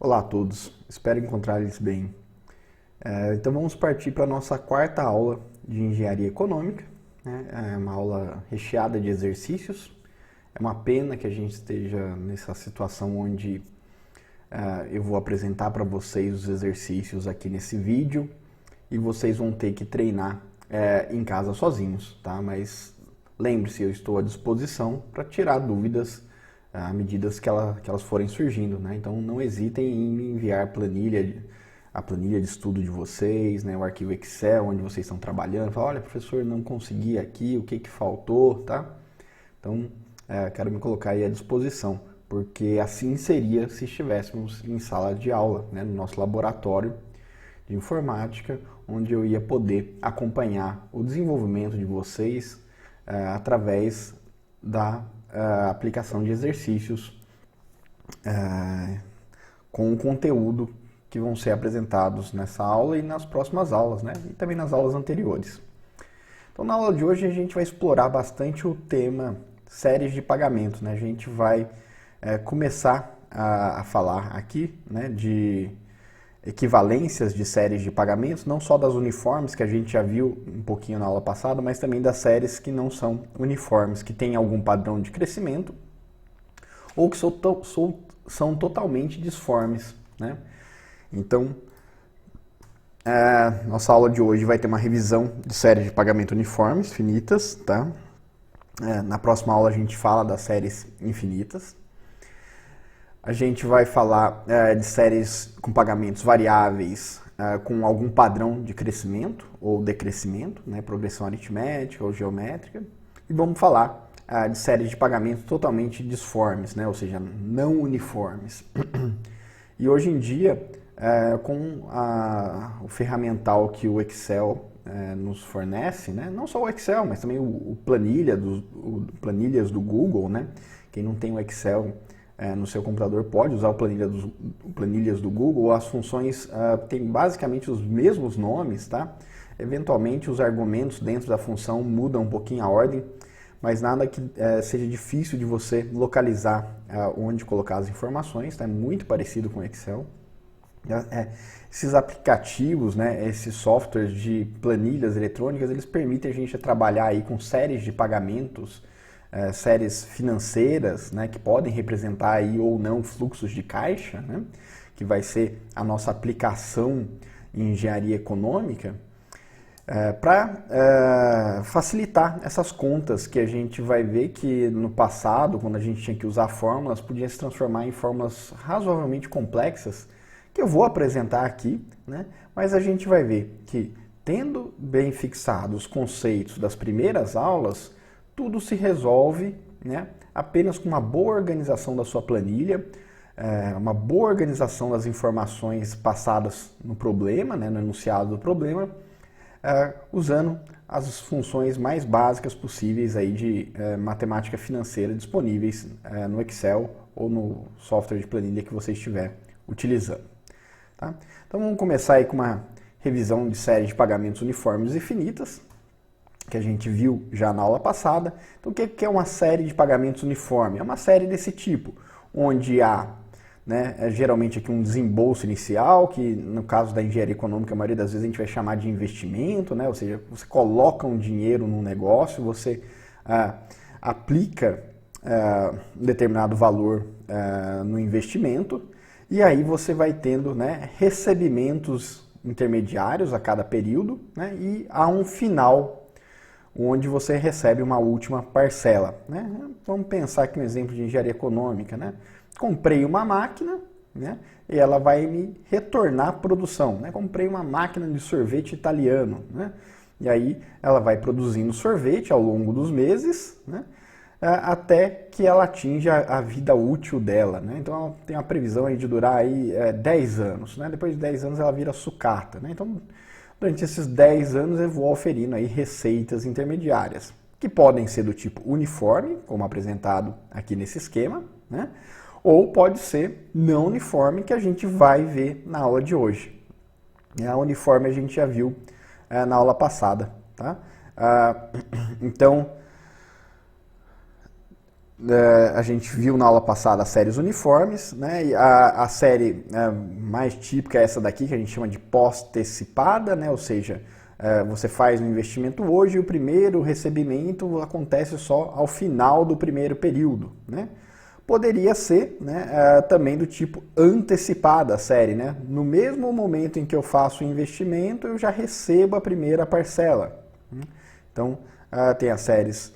Olá a todos, espero encontrar-lhes bem. Então vamos partir para a nossa quarta aula de Engenharia Econômica, né? É uma aula recheada de exercícios. É uma pena que a gente esteja nessa situação onde eu vou apresentar para vocês os exercícios aqui nesse vídeo e vocês vão ter que treinar em casa sozinhos, tá? Mas lembre-se, eu estou à disposição para tirar dúvidas à medida que elas forem surgindo, né? Então não hesitem em me enviar a planilha de estudo de vocês, né? O arquivo Excel onde vocês estão trabalhando. Fala, olha, professor, não consegui aqui, o que faltou, tá? Então quero me colocar aí à disposição, porque assim seria se estivéssemos em sala de aula, né? No nosso laboratório de informática, onde eu ia poder acompanhar o desenvolvimento de vocês através da aplicação de exercícios com o conteúdo que vão ser apresentados nessa aula e nas próximas aulas, né? E também nas aulas anteriores. Então, na aula de hoje, a gente vai explorar bastante o tema séries de pagamentos, né? A gente vai começar a falar aqui, né, de equivalências de séries de pagamentos, não só das uniformes, que a gente já viu um pouquinho na aula passada, mas também das séries que não são uniformes, que têm algum padrão de crescimento ou que são totalmente disformes, né? Então, nossa aula de hoje vai ter uma revisão de séries de pagamento uniformes, finitas, tá? Na próxima aula a gente fala das séries infinitas. A gente vai falar de séries com pagamentos variáveis com algum padrão de crescimento ou decrescimento, né, progressão aritmética ou geométrica. E vamos falar de séries de pagamentos totalmente disformes, né, ou seja, não uniformes. E hoje em dia, com o ferramental que o Excel nos fornece, né, não só o Excel, mas também o planilhas do Google, né, quem não tem o Excel no seu computador pode usar o planilhas do Google. As funções têm basicamente os mesmos nomes, tá? Eventualmente os argumentos dentro da função mudam um pouquinho a ordem, mas nada que seja difícil de você localizar onde colocar as informações, tá? É muito parecido com o Excel. Esses aplicativos, né, esses softwares de planilhas eletrônicas, eles permitem a gente trabalhar aí com séries de pagamentos, séries financeiras, né, que podem representar aí ou não fluxos de caixa, né, que vai ser a nossa aplicação em engenharia econômica, para facilitar essas contas que a gente vai ver que no passado, quando a gente tinha que usar fórmulas, podia se transformar em fórmulas razoavelmente complexas, que eu vou apresentar aqui, né, mas a gente vai ver que, tendo bem fixados os conceitos das primeiras aulas, tudo se resolve, né, apenas com uma boa organização da sua planilha, uma boa organização das informações passadas no problema, né, no enunciado do problema, usando as funções mais básicas possíveis aí de matemática financeira disponíveis no Excel ou no software de planilha que você estiver utilizando. Tá? Então vamos começar aí com uma revisão de série de pagamentos uniformes e finitas, que a gente viu já na aula passada. Então, o que é uma série de pagamentos uniforme? É uma série desse tipo, onde há, né, geralmente aqui um desembolso inicial, que no caso da engenharia econômica, a maioria das vezes a gente vai chamar de investimento, né? Ou seja, você coloca um dinheiro num negócio, você aplica um determinado valor no investimento, e aí você vai tendo, né, recebimentos intermediários a cada período, né, e há um final onde você recebe uma última parcela, né? Vamos pensar aqui um exemplo de engenharia econômica, né? Comprei uma máquina, né, e ela vai me retornar produção, né? Comprei uma máquina de sorvete italiano, né? E aí ela vai produzindo sorvete ao longo dos meses, né, até que ela atinja a vida útil dela, né? Então ela tem uma previsão aí de durar aí 10 anos, né? Depois de 10 anos ela vira sucata, né? Então durante esses 10 anos eu vou oferindo aí receitas intermediárias, que podem ser do tipo uniforme, como apresentado aqui nesse esquema, né? Ou pode ser não uniforme, que a gente vai ver na aula de hoje. A uniforme a gente já viu na aula passada, tá? Então, a gente viu na aula passada as séries uniformes, né? E a série mais típica é essa daqui, que a gente chama de pós-antecipada, né? Ou seja, você faz um investimento hoje e o primeiro recebimento acontece só ao final do primeiro período, né? Poderia ser, né, também do tipo antecipada a série, né? No mesmo momento em que eu faço o investimento, eu já recebo a primeira parcela. Então, tem as séries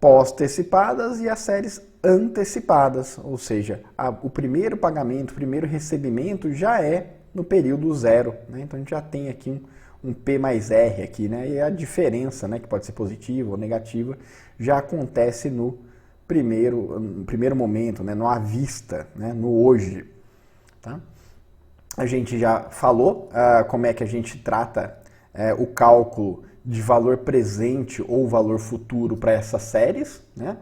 pós-antecipadas e as séries antecipadas, ou seja, o primeiro pagamento, o primeiro recebimento já é no período zero, né? Então a gente já tem aqui um P mais R aqui, né? E a diferença, né, que pode ser positiva ou negativa, já acontece no primeiro momento, né, no à vista, né, no hoje. Tá? A gente já falou como é que a gente trata o cálculo de valor presente ou valor futuro para essas séries, né?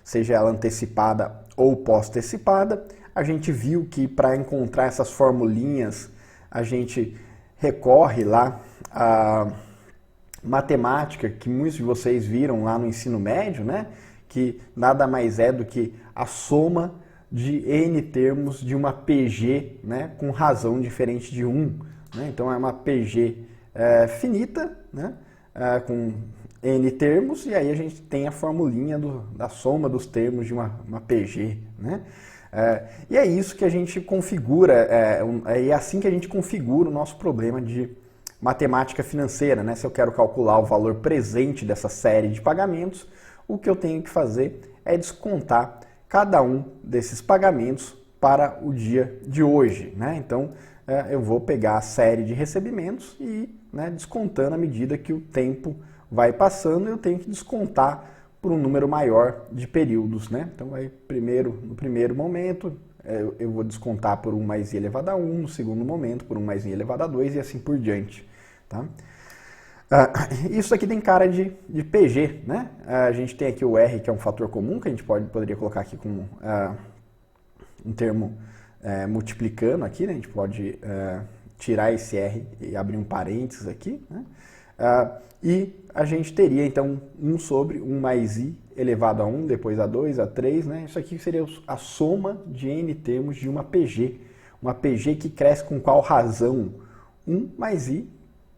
Seja ela antecipada ou pós-antecipada. A gente viu que para encontrar essas formulinhas, a gente recorre lá à matemática que muitos de vocês viram lá no ensino médio, né? Que nada mais é do que a soma de n termos de uma PG, né? Com razão diferente de 1. Né? Então é uma PG finita, né? Com n termos, e aí a gente tem a formulinha da soma dos termos de uma PG. Né? E é isso que a gente configura, é assim que a gente configura o nosso problema de matemática financeira. Né? Se eu quero calcular o valor presente dessa série de pagamentos, o que eu tenho que fazer é descontar cada um desses pagamentos para o dia de hoje. Né? Então, eu vou pegar a série de recebimentos e, né, descontando à medida que o tempo vai passando, eu tenho que descontar por um número maior de períodos. Né? Então, no primeiro momento, eu vou descontar por 1 mais i elevado a 1, no segundo momento por 1 mais i elevado a 2 e assim por diante. Tá? Isso aqui tem cara de PG, né? A gente tem aqui o R, que é um fator comum, que a gente poderia colocar aqui com um termo multiplicando aqui, né? A gente pode tirar esse R e abrir um parênteses aqui, né? E a gente teria, então, 1 sobre 1 mais i elevado a 1, depois a 2, a 3, né? Isso aqui seria a soma de n termos de uma PG. Uma PG que cresce com qual razão? 1 mais i,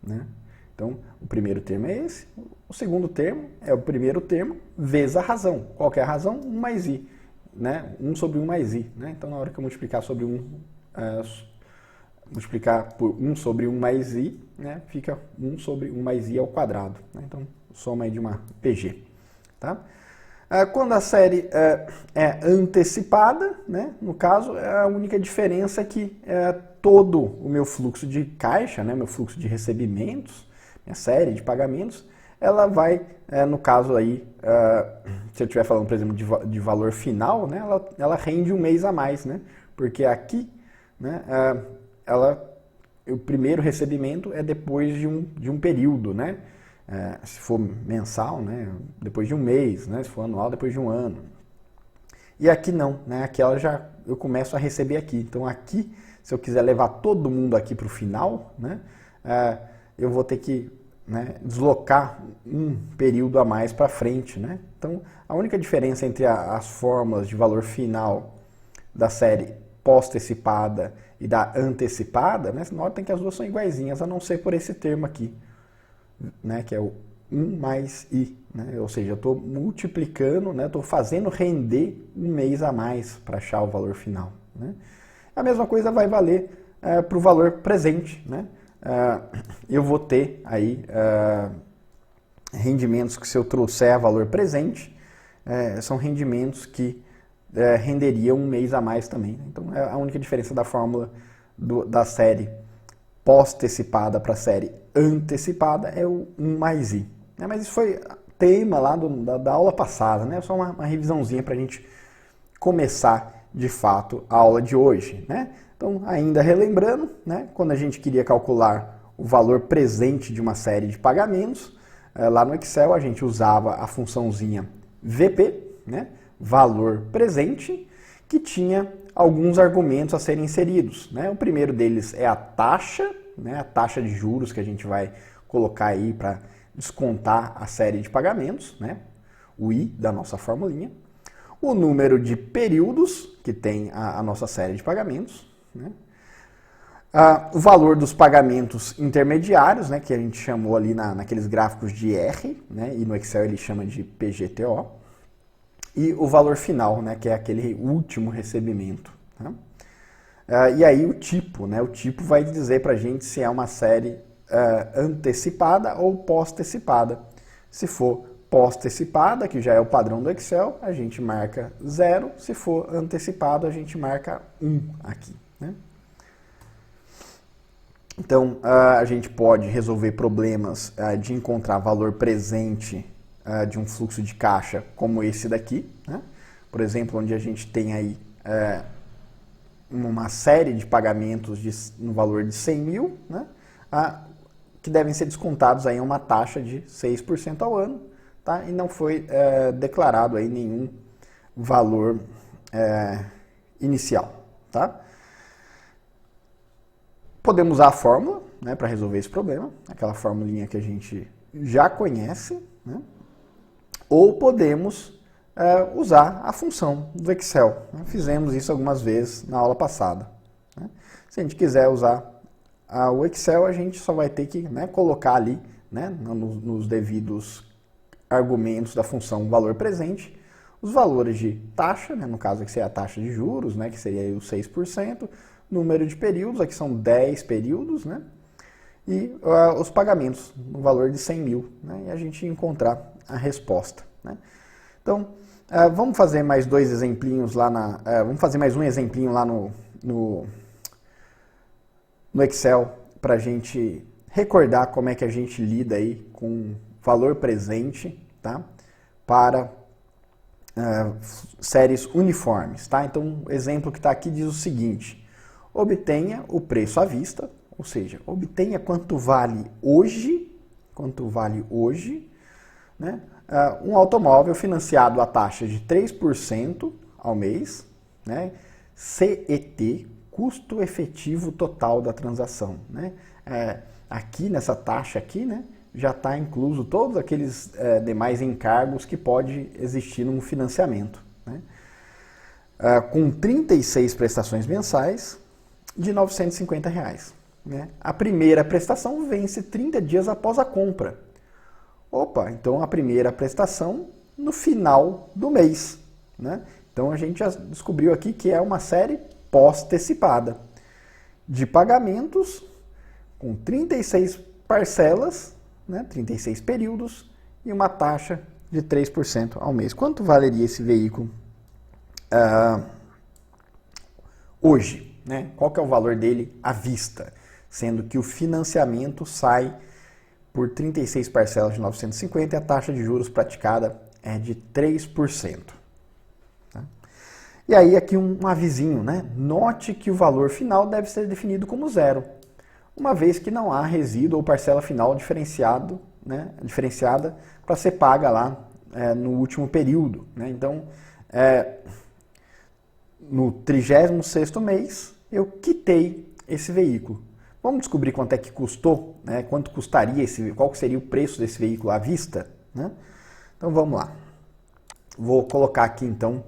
né? Então, o primeiro termo é esse, o segundo termo é o primeiro termo vezes a razão. Qual que é a razão? 1 mais i, né? 1 sobre 1 mais i. Né? Então, na hora que eu multiplicar sobre 1, multiplicar por 1 sobre 1 mais i, né? Fica 1 sobre 1 mais i ao quadrado. Né? Então, soma aí de uma PG. Tá? Quando a série é antecipada, né? No caso, a única diferença é que todo o meu fluxo de caixa, né? Meu fluxo de recebimentos, minha série de pagamentos, ela vai, no caso aí, se eu estiver falando, por exemplo, de valor final, né, ela rende um mês a mais, né? Porque aqui, né, o primeiro recebimento é depois de um período, né? Se for mensal, né, depois de um mês, né? Se for anual, depois de um ano. E aqui não, né? Aqui eu começo a receber aqui. Então aqui, se eu quiser levar todo mundo aqui para o final, né, eu vou ter que, né, deslocar um período a mais para frente. Né? Então, a única diferença entre as fórmulas de valor final da série pós-antecipada e da antecipada, né, você nota que as duas são iguaizinhas, a não ser por esse termo aqui, né, que é o 1 mais i. Né? Ou seja, eu estou multiplicando, estou fazendo render um mês a mais para achar o valor final. Né? A mesma coisa vai valer para o valor presente. Né? Eu vou ter aí rendimentos que, se eu trouxer a valor presente, são rendimentos que renderiam um mês a mais também. Então, a única diferença da fórmula da série pós-antecipada para a série antecipada é o 1 mais i. Mas isso foi tema lá da aula passada, né? Só uma revisãozinha para a gente começar, de fato, a aula de hoje. Né? Então, ainda relembrando, né, quando a gente queria calcular o valor presente de uma série de pagamentos, lá no Excel a gente usava a funçãozinha VP, né, valor presente, que tinha alguns argumentos a serem inseridos. Né? O primeiro deles é a taxa, né, a taxa de juros que a gente vai colocar aí para descontar a série de pagamentos, né, o I da nossa formulinha. o número de períodos que tem a nossa série de pagamentos, né? O valor dos pagamentos intermediários, né, que a gente chamou ali naqueles gráficos de R, né, e no Excel ele chama de PGTO, e o valor final, né, que é aquele último recebimento. Tá? E aí o tipo, né, o tipo vai dizer para a gente se é uma série antecipada ou pós-antecipada. Se for pós-antecipada, que já é o padrão do Excel, a gente marca 0, se for antecipado, a gente marca 1 aqui. Né? Então, a gente pode resolver problemas de encontrar valor presente de um fluxo de caixa como esse daqui, né? Por exemplo, onde a gente tem aí uma série de pagamentos no valor de 100 mil, né? Que devem ser descontados aí uma taxa de 6% ao ano, tá? E não foi declarado aí nenhum valor inicial, tá? Podemos usar a fórmula, né, para resolver esse problema, aquela formulinha que a gente já conhece, né? Ou podemos usar a função do Excel. Né? Fizemos isso algumas vezes na aula passada. Né? Se a gente quiser usar o Excel, a gente só vai ter que, né, colocar ali, né, nos devidos argumentos da função valor presente, os valores de taxa, né, no caso aqui seria a taxa de juros, né, que seria aí os 6%, número de períodos, aqui são 10 períodos, né? E os pagamentos, no valor de 100 mil, né? E a gente encontrar a resposta, né? Então, vamos fazer mais dois exemplinhos lá vamos fazer mais um exemplinho lá no Excel para a gente recordar como é que a gente lida aí com valor presente, tá? Para séries uniformes, tá? Então, o exemplo que está aqui diz o seguinte: obtenha o preço à vista, ou seja, obtenha quanto vale hoje, né, um automóvel financiado à taxa de 3% ao mês, né, CET, custo efetivo total da transação. Né? Aqui nessa taxa aqui, né, já está incluso todos aqueles demais encargos que pode existir num financiamento. Né? Com 36 prestações mensais, de R$ 950. Né? A primeira prestação vence 30 dias após a compra. Opa, então a primeira prestação no final do mês. Né? Então a gente já descobriu aqui que é uma série pós-antecipada de pagamentos com 36 parcelas, né? 36 períodos e uma taxa de 3% ao mês. Quanto valeria esse veículo hoje? Né? Qual que é o valor dele à vista? Sendo que o financiamento sai por 36 parcelas de 950 e a taxa de juros praticada é de 3%. Tá? E aí aqui um avisinho, né? Note que o valor final deve ser definido como zero, uma vez que não há resíduo ou parcela final diferenciada para ser paga lá no último período. Né? Então, no 36º mês, eu quitei esse veículo. Vamos descobrir quanto é que custou, né? Quanto custaria qual que seria o preço desse veículo à vista? Né? Então vamos lá. Vou colocar aqui então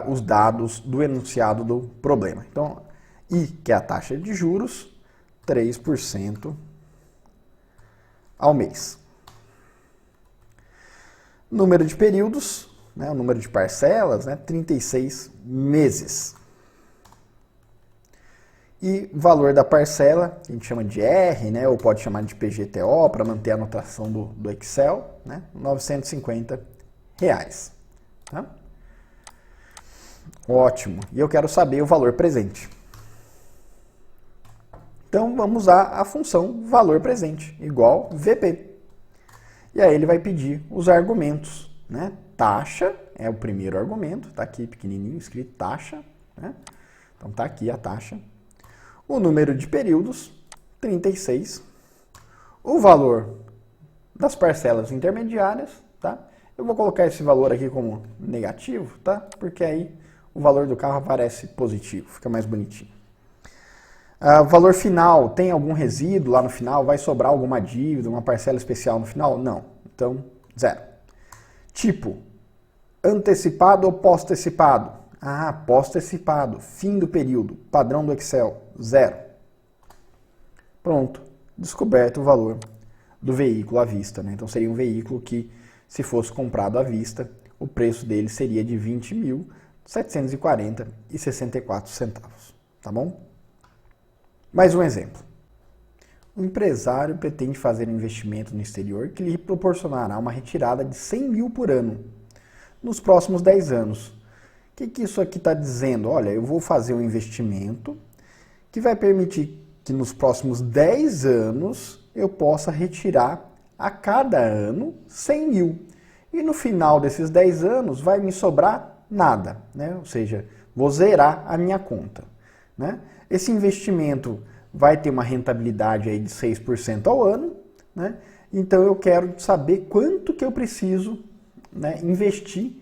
os dados do enunciado do problema. Então, I, que é a taxa de juros, 3% ao mês. Número de períodos, né? O número de parcelas, né? 36 meses. E valor da parcela, a gente chama de R, né? Ou pode chamar de PGTO para manter a notação do Excel, né? R$ 950. Tá? Ótimo. E eu quero saber o valor presente. Então vamos usar a função valor presente, igual VP. E aí ele vai pedir os argumentos, né? Taxa é o primeiro argumento, está aqui pequenininho escrito taxa, né? Então está aqui a taxa. O número de períodos, 36. O valor das parcelas intermediárias, tá? Eu vou colocar esse valor aqui como negativo, tá? Porque aí o valor do carro aparece positivo, fica mais bonitinho. Valor final, tem algum resíduo lá no final? Vai sobrar alguma dívida, uma parcela especial no final? Não. Então, zero. Tipo, Antecipado ou pós-antecipado? Ah, pós-antecipado, fim do período, padrão do Excel, 0. Pronto, descoberto o valor do veículo à vista, né? Então seria um veículo que, se fosse comprado à vista, o preço dele seria de R$ 20.740,64, tá bom? Mais um exemplo. O empresário pretende fazer um investimento no exterior que lhe proporcionará uma retirada de 100 mil por ano nos próximos 10 anos. O que isso aqui está dizendo? Olha, eu vou fazer um investimento que vai permitir que nos próximos 10 anos eu possa retirar a cada ano 100 mil. E no final desses 10 anos vai me sobrar nada, né? Ou seja, vou zerar a minha conta, né? Esse investimento vai ter uma rentabilidade aí de 6% ao ano, né? Então eu quero saber quanto que eu preciso, né, investir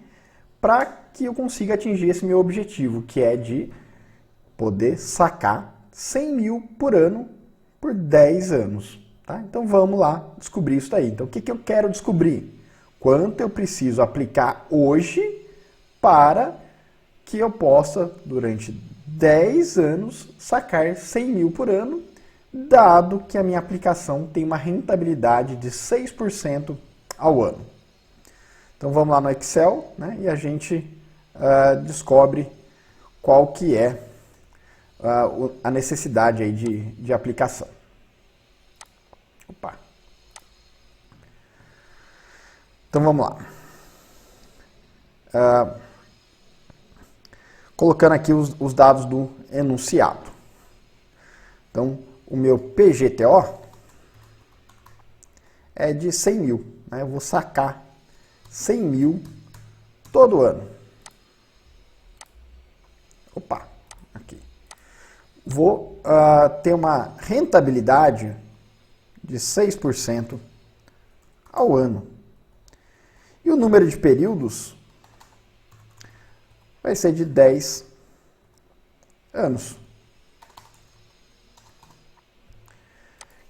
para que eu consiga atingir esse meu objetivo, que é de poder sacar 100 mil por ano por 10 anos. Tá? Então vamos lá descobrir isso daí. Então o que eu quero descobrir? Quanto eu preciso aplicar hoje para que eu possa, durante 10 anos, sacar 100 mil por ano, dado que a minha aplicação tem uma rentabilidade de 6% ao ano. Então vamos lá no Excel, né, e a gente descobre qual que é a necessidade aí de aplicação. Opa. Então vamos lá. Colocando aqui os dados do enunciado. Então, o meu PGTO é de 100 mil. Né? Eu vou sacar 100 mil todo ano. Opa, aqui. Vou ter uma rentabilidade de 6% ao ano. E o número de períodos vai ser de 10 anos.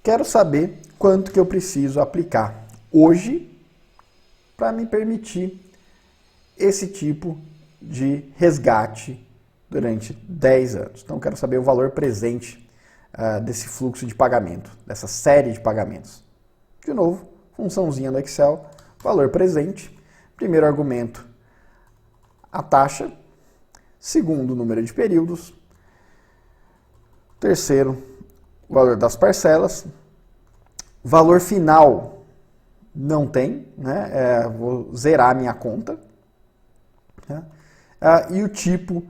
Quero saber quanto que eu preciso aplicar hoje para me permitir esse tipo de resgate durante 10 anos. Então, quero saber o valor presente desse fluxo de pagamento, dessa série de pagamentos. De novo, funçãozinha do Excel, valor presente. Primeiro argumento, a taxa. Segundo, o número de períodos. Terceiro, o valor das parcelas. Valor final não tem, né? Vou zerar a minha conta. Né? E o tipo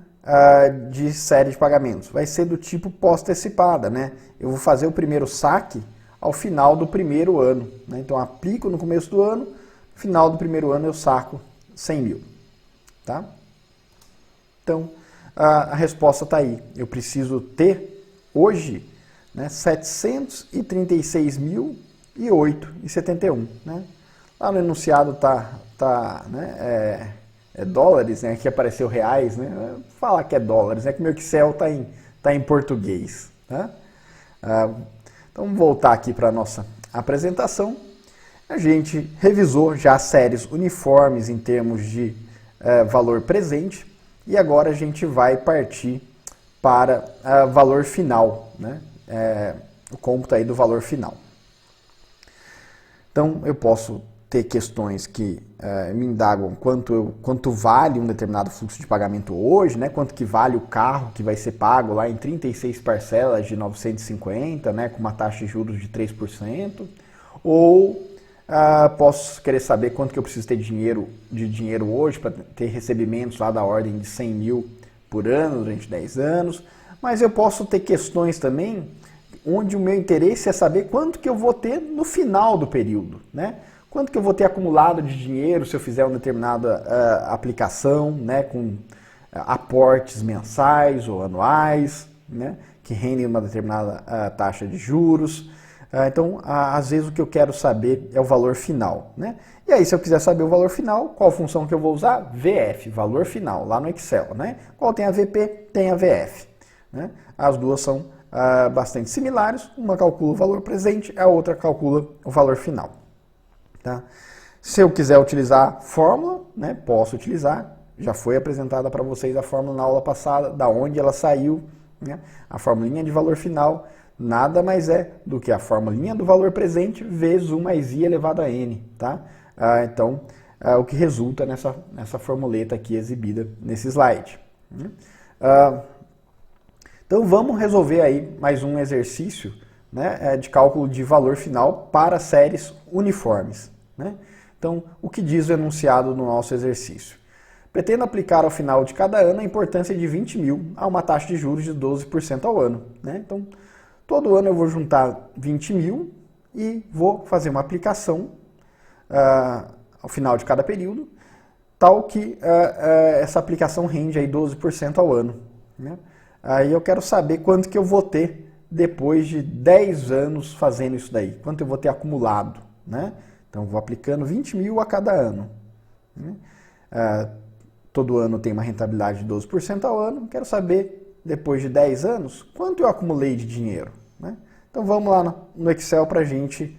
de série de pagamentos vai ser do tipo pós-antecipada, né? Eu vou fazer o primeiro saque ao final do primeiro ano. Né? Então, aplico no começo do ano, no final do primeiro ano eu saco 100 mil. Tá? Então, a resposta está aí. Eu preciso ter, hoje, né, 736.008,71. Né? Lá no enunciado né, dólares, né? Aqui apareceu reais. Né? Falar que é dólares, né? Que o meu Excel tá em português. Tá? Então, vamos voltar aqui para a nossa apresentação. A gente revisou já as séries uniformes em termos de valor presente. E agora a gente vai partir para valor final, né? O cômputo aí do valor final. Então, eu posso ter questões que me indagam quanto vale um determinado fluxo de pagamento hoje, né? Quanto que vale o carro que vai ser pago lá em 36 parcelas de 950, né? Com uma taxa de juros de 3%. Ou posso querer saber quanto que eu preciso ter de dinheiro hoje para ter recebimentos lá da ordem de 100 mil por ano durante 10 anos. Mas eu posso ter questões também onde o meu interesse é saber quanto que eu vou ter no final do período, né? Quanto que eu vou ter acumulado de dinheiro se eu fizer uma determinada aplicação, né? Com aportes mensais ou anuais, né? Que rendem uma determinada taxa de juros. Então, às vezes o que eu quero saber é o valor final, né? E aí, se eu quiser saber o valor final, qual função que eu vou usar? VF, valor final, lá no Excel, né? Qual tem a VP? Tem a VF. Né? As duas são bastante similares, uma calcula o valor presente, a outra calcula o valor final. Tá? Se eu quiser utilizar a fórmula, né, posso utilizar. Já foi apresentada para vocês a fórmula na aula passada, da onde ela saiu, né? A formulinha de valor final nada mais é do que a formulinha do valor presente vezes 1 mais i elevado a n, tá? Então, o que resulta nessa formuleta aqui exibida nesse slide. Então, vamos resolver aí mais um exercício, né, de cálculo de valor final para séries uniformes, né? Então, o que diz o enunciado no nosso exercício? Pretendo aplicar ao final de cada ano a importância de 20 mil a uma taxa de juros de 12% ao ano, né? Então, todo ano eu vou juntar 20 mil e vou fazer uma aplicação ao final de cada período, tal que essa aplicação rende aí 12% ao ano, né? Aí eu quero saber quanto que eu vou ter depois de 10 anos fazendo isso daí, quanto eu vou ter acumulado, né? Então, vou aplicando 20 mil a cada ano, né? Todo ano tem uma rentabilidade de 12% ao ano. Quero saber, depois de 10 anos, quanto eu acumulei de dinheiro, né? Então, vamos lá no Excel para a gente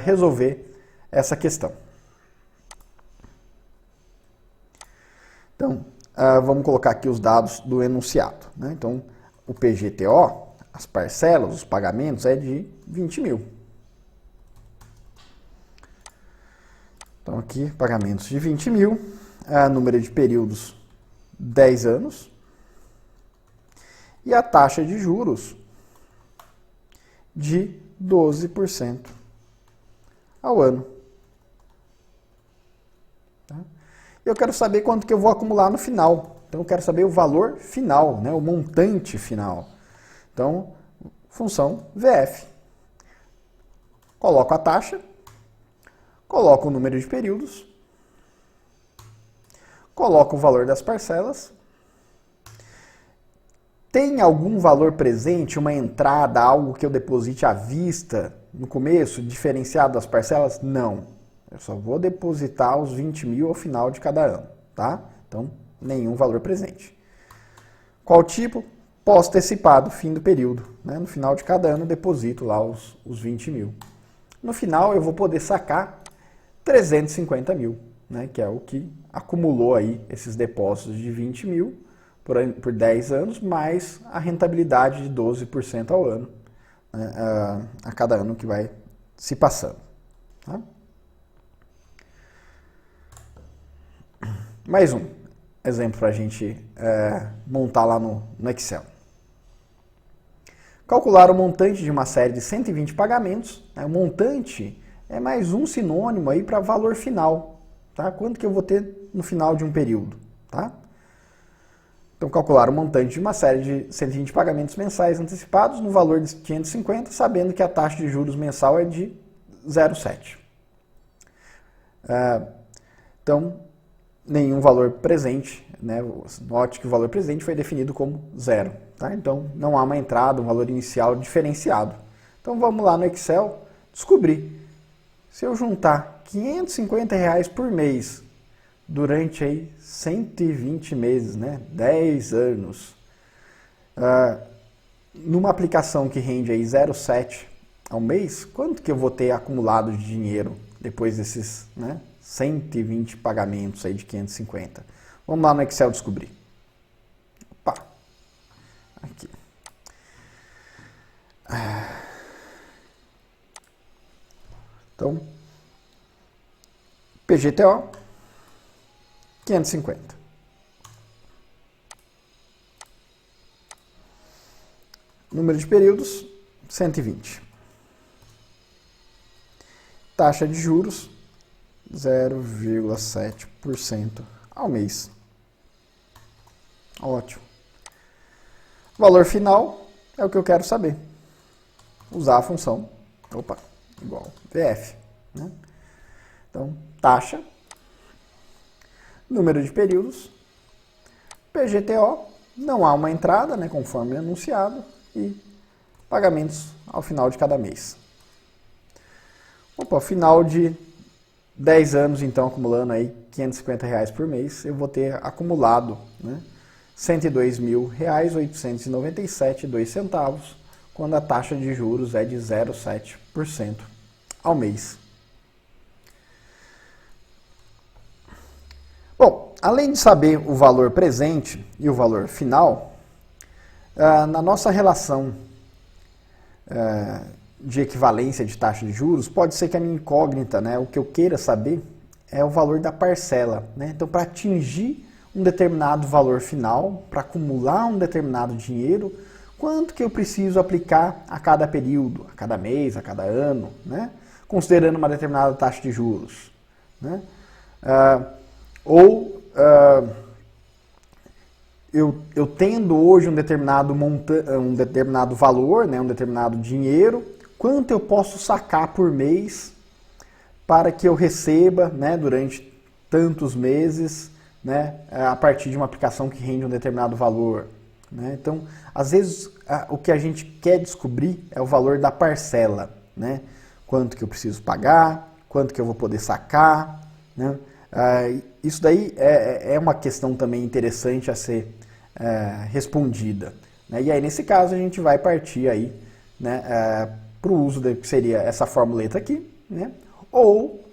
resolver essa questão. Então, vamos colocar aqui os dados do enunciado, né? Então, o PGTO, as parcelas, os pagamentos, é de 20 mil. Então, aqui, pagamentos de 20 mil, número de períodos, 10 anos, e a taxa de juros de 12% ao ano. Tá? Eu quero saber quanto que eu vou acumular no final. Então, eu quero saber o valor final, né, o montante final. Então, função VF. Coloco a taxa, coloco o número de períodos, coloco o valor das parcelas. Tem algum valor presente, uma entrada, algo que eu deposite à vista no começo, diferenciado das parcelas? Não. Eu só vou depositar os 20 mil ao final de cada ano, tá? Então, nenhum valor presente. Qual tipo? Pós-antecipado, fim do período, né? No final de cada ano, deposito lá os 20 mil. No final, eu vou poder sacar 350 mil, né? Que é o que acumulou aí esses depósitos de 20 mil por 10 anos, mais a rentabilidade de 12% ao ano, né, a cada ano que vai se passando. Tá? Mais um exemplo para a gente montar lá no Excel. Calcular o montante de uma série de 120 pagamentos. Né? O montante é mais um sinônimo aí para valor final. Tá? Quanto que eu vou ter no final de um período? Tá? Então, calcular o montante de uma série de 120 pagamentos mensais antecipados no valor de 550, sabendo que a taxa de juros mensal é de 0,7. Então, nenhum valor presente, né? Note que o valor presente foi definido como zero. Tá? Então, não há uma entrada, um valor inicial diferenciado. Então, vamos lá no Excel descobrir. Se eu juntar R$550 por mês durante aí 120 meses, né? 10 anos, numa aplicação que rende aí 0,7 ao mês, quanto que eu vou ter acumulado de dinheiro depois desses, né, 120 pagamentos aí de 550? Vamos lá no Excel descobrir. Opa! Aqui. Então, PGTO 550. Número de períodos, 120. Taxa de juros, 0,7% ao mês. Ótimo. Valor final é o que eu quero saber. Usar a função, igual VF. Né? Então, taxa, número de períodos, PGTO, não há uma entrada, né, conforme anunciado, e pagamentos ao final de cada mês. Final de 10 anos, então, acumulando aí R$550 por mês, eu vou ter acumulado, né, R$102.897,02, quando a taxa de juros é de 0,7% ao mês. Bom, além de saber o valor presente e o valor final, na nossa relação de equivalência de taxa de juros, pode ser que a minha incógnita, né, o que eu queira saber, é o valor da parcela. Né? Então, para atingir um determinado valor final, para acumular um determinado dinheiro, quanto que eu preciso aplicar a cada período, a cada mês, a cada ano, né? Considerando uma determinada taxa de juros. Né? Eu tendo hoje um determinado valor, né, um determinado dinheiro, quanto eu posso sacar por mês para que eu receba, né, durante tantos meses, né, a partir de uma aplicação que rende um determinado valor. Né? Então, às vezes, o que a gente quer descobrir é o valor da parcela. Né? Quanto que eu preciso pagar, quanto que eu vou poder sacar. Né? Isso daí é uma questão também interessante a ser respondida. Né? E aí, nesse caso, a gente vai partir aí, né, para o uso que seria essa formuleta aqui, né? Ou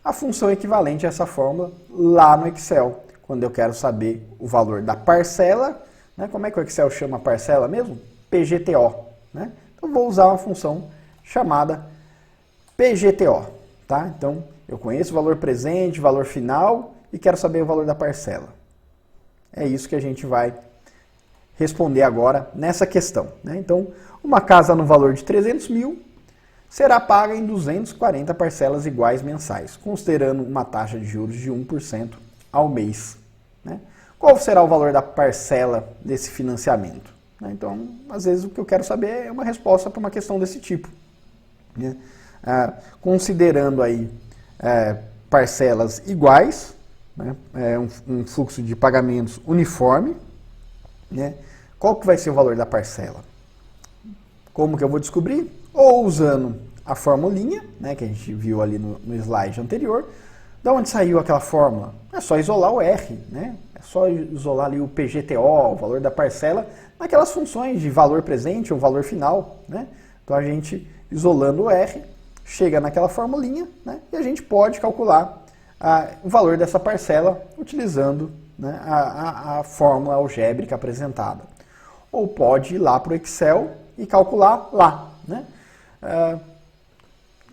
a função equivalente a essa fórmula lá no Excel, quando eu quero saber o valor da parcela. Né? Como é que o Excel chama a parcela mesmo? PGTO. Né? Então, vou usar uma função chamada PGTO. Tá? Então, eu conheço o valor presente, valor final e quero saber o valor da parcela. É isso que a gente vai responder agora nessa questão. Né? Então, uma casa no valor de 300 mil será paga em 240 parcelas iguais mensais, considerando uma taxa de juros de 1% ao mês. Né? Qual será o valor da parcela desse financiamento? Né? Então, às vezes, o que eu quero saber é uma resposta para uma questão desse tipo. Né? Considerando aí parcelas iguais, né? Um fluxo de pagamentos uniforme, né? Qual que vai ser o valor da parcela? Como que eu vou descobrir? Ou usando a formulinha, né, que a gente viu ali no slide anterior. Da onde saiu aquela fórmula? É só isolar o R, né? É só isolar ali o PGTO, o valor da parcela, naquelas funções de valor presente ou valor final. Né? Então a gente, isolando o R, chega naquela formulinha, né, e a gente pode calcular o valor dessa parcela utilizando, né, a fórmula algébrica apresentada. Ou pode ir lá para o Excel e calcular lá. Né?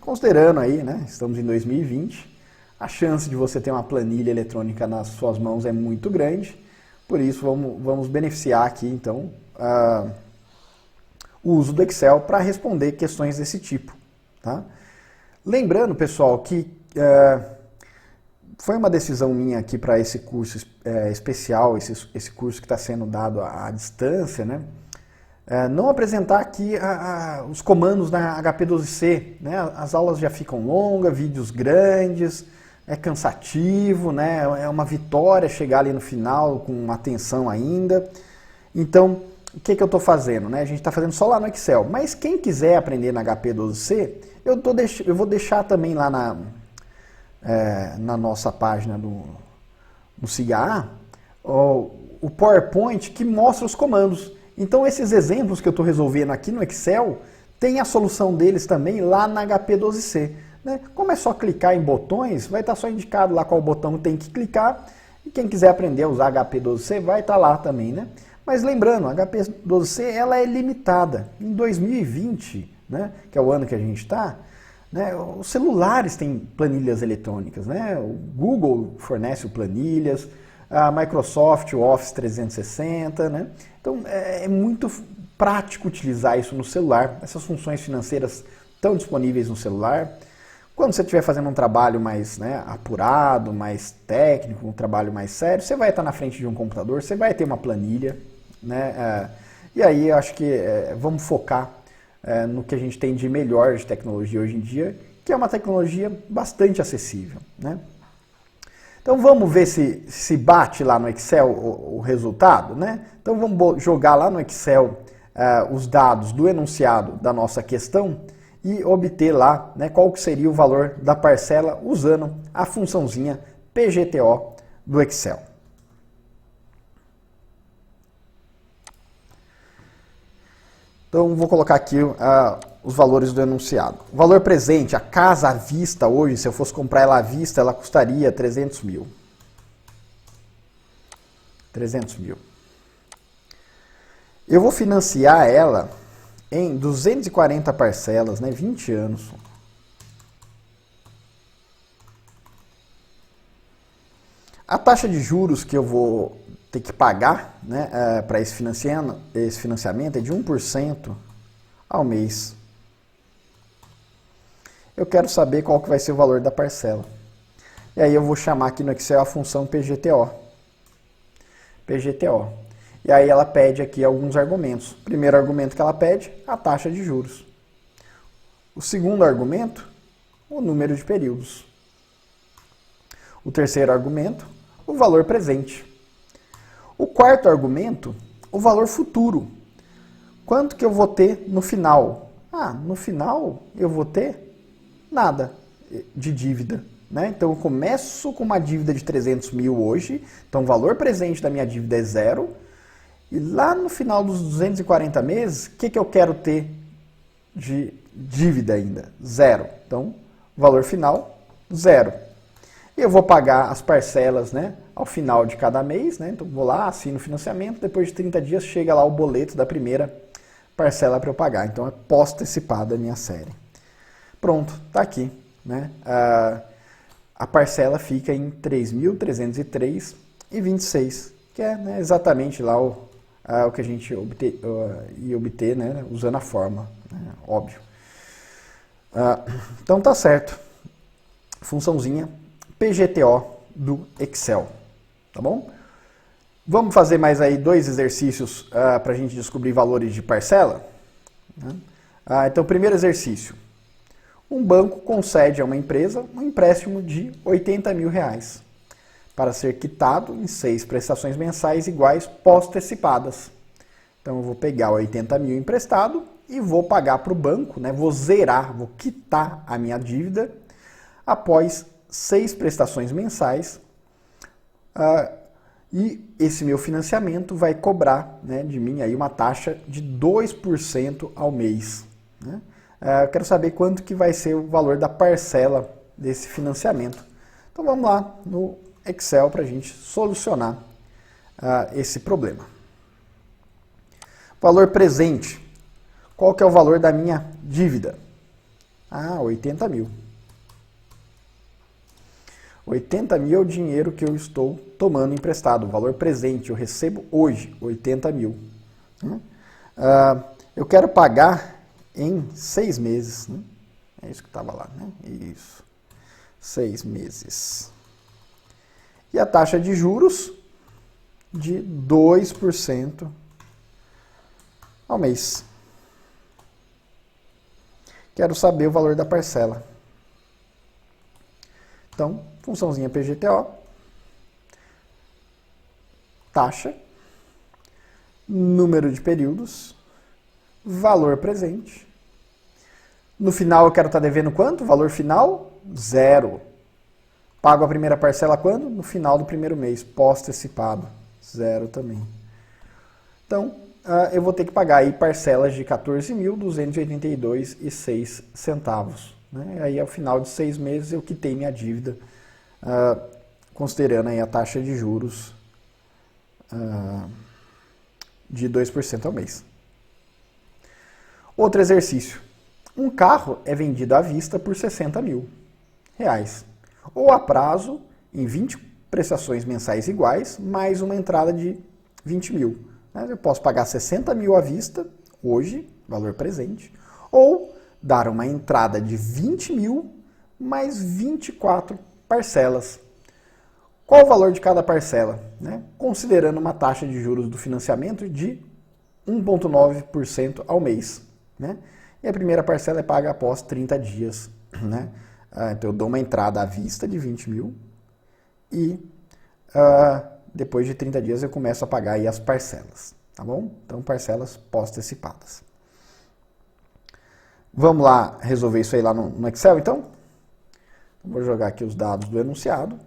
Considerando aí, né, estamos em 2020, a chance de você ter uma planilha eletrônica nas suas mãos é muito grande, por isso vamos beneficiar aqui então o uso do Excel para responder questões desse tipo. Tá? Lembrando, pessoal, que foi uma decisão minha aqui para esse curso especial, esse curso que está sendo dado à distância, né? Não apresentar aqui os comandos da HP12C. Né? As aulas já ficam longas, vídeos grandes, é cansativo, né? É uma vitória chegar ali no final com atenção ainda. Então, o que eu estou fazendo? Né? A gente está fazendo só lá no Excel, mas quem quiser aprender na HP12C, eu vou deixar também lá na nossa página do SIGA o PowerPoint que mostra os comandos. Então, esses exemplos que eu estou resolvendo aqui no Excel, tem a solução deles também lá na HP12C. Né? Como é só clicar em botões, vai estar só indicado lá qual botão tem que clicar. E quem quiser aprender a usar HP12C vai estar lá também. Né? Mas lembrando, a HP12C ela é limitada. Em 2020, né, que é o ano que a gente está, né, os celulares têm planilhas eletrônicas. Né? O Google fornece planilhas, a Microsoft, o Office 360, né? Então é muito prático utilizar isso no celular. Essas funções financeiras estão disponíveis no celular. Quando você estiver fazendo um trabalho mais, né, apurado, mais técnico, um trabalho mais sério, você vai estar na frente de um computador, você vai ter uma planilha. Né? E aí eu acho que vamos focar no que a gente tem de melhor de tecnologia hoje em dia, que é uma tecnologia bastante acessível. Né? Então vamos ver se bate lá no Excel o resultado, né? Então vamos jogar lá no Excel os dados do enunciado da nossa questão e obter lá, né, qual que seria o valor da parcela usando a funçãozinha PGTO do Excel. Então vou colocar aqui os valores do enunciado. O valor presente, a casa à vista hoje, se eu fosse comprar ela à vista, ela custaria 300 mil. 300 mil. Eu vou financiar ela em 240 parcelas, né? 20 anos. A taxa de juros que eu vou ter que pagar, né, para esse financiamento é de 1% ao mês. Eu quero saber qual que vai ser o valor da parcela. E aí eu vou chamar aqui no Excel a função PGTO. PGTO. E aí ela pede aqui alguns argumentos. O primeiro argumento que ela pede, a taxa de juros. O segundo argumento, o número de períodos. O terceiro argumento, o valor presente. O quarto argumento, o valor futuro. Quanto que eu vou ter no final? No final eu vou ter nada de dívida, né? Então eu começo com uma dívida de 300 mil hoje, então o valor presente da minha dívida é zero, e lá no final dos 240 meses, o que eu quero ter de dívida ainda? Zero. Então, valor final, zero. E eu vou pagar as parcelas, né, ao final de cada mês, né? Então vou lá, assino o financiamento, depois de 30 dias chega lá o boleto da primeira parcela para eu pagar. Então é pós-antecipada a minha série. Pronto, tá aqui, né? A parcela fica em 3.303,26, que é, né, exatamente lá o que a gente ia obter, né, usando a fórmula, né, óbvio. Então tá certo. Funçãozinha PGTO do Excel, tá bom? Vamos fazer mais aí 2 exercícios para a gente descobrir valores de parcela? Né? Então, primeiro exercício. Um banco concede a uma empresa um empréstimo de 80 mil reais para ser quitado em 6 prestações mensais iguais pós-antecipadas. Então, eu vou pegar 80 mil emprestado e vou pagar para o banco, né? Vou zerar, vou quitar a minha dívida após 6 prestações mensais. E esse meu financiamento vai cobrar, né, de mim aí uma taxa de 2% ao mês. Né? Eu quero saber quanto que vai ser o valor da parcela desse financiamento. Então vamos lá no Excel para a gente solucionar esse problema. Valor presente. Qual que é o valor da minha dívida? 80 mil. 80 mil é o dinheiro que eu estou tomando emprestado, o valor presente, eu recebo hoje 80 mil. Eu quero pagar em 6 meses. Né? É isso que estava lá, né? Isso. 6 meses. E a taxa de juros de 2% ao mês. Quero saber o valor da parcela. Então, funçãozinha PGTO, taxa, número de períodos, valor presente. No final eu quero estar devendo quanto? Valor final, 0. Pago a primeira parcela quando? No final do primeiro mês, pós-antecipado, 0 também. Então, eu vou ter que pagar aí parcelas de 14.282,06 né? Aí ao final de 6 meses eu quitei minha dívida, considerando aí a taxa de juros de 2% ao mês. Outro exercício. Um carro é vendido à vista por 60 mil reais, ou a prazo em 20 prestações mensais iguais, mais uma entrada de 20 mil. Eu posso pagar 60 mil à vista, hoje, valor presente, ou dar uma entrada de 20 mil mais 24 parcelas. Qual o valor de cada parcela? Né? Considerando uma taxa de juros do financiamento de 1,9% ao mês. Né? E a primeira parcela é paga após 30 dias. Né? Então eu dou uma entrada à vista de 20 mil e depois de 30 dias eu começo a pagar aí as parcelas. Tá bom? Então parcelas pós-antecipadas. Vamos lá resolver isso aí lá no Excel, então? Vou jogar aqui os dados do enunciado.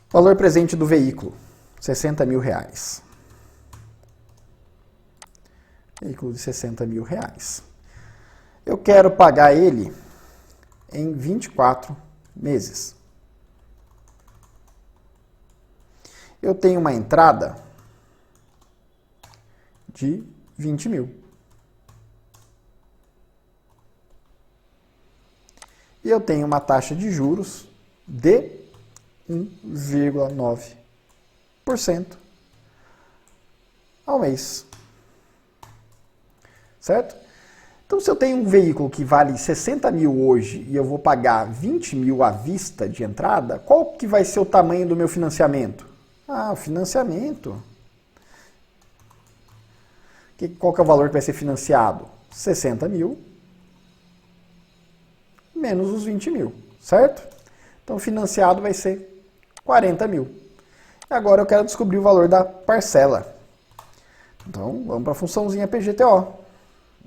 Valor presente do veículo, 60 mil reais. Veículo de 60 mil reais. Eu quero pagar ele em 24 meses. eu tenho uma entrada de 20 mil. E eu tenho uma taxa de juros de 1,9% ao mês. Certo? Então, se eu tenho um veículo que vale 60 mil hoje e eu vou pagar 20 mil à vista de entrada, qual que vai ser o tamanho do meu financiamento? Ah, o financiamento. Qual que é o valor que vai ser financiado? 60 mil menos os 20 mil, certo? Então, financiado vai ser 40 mil. Agora eu quero descobrir o valor da parcela. Então, vamos para a funçãozinha PGTO.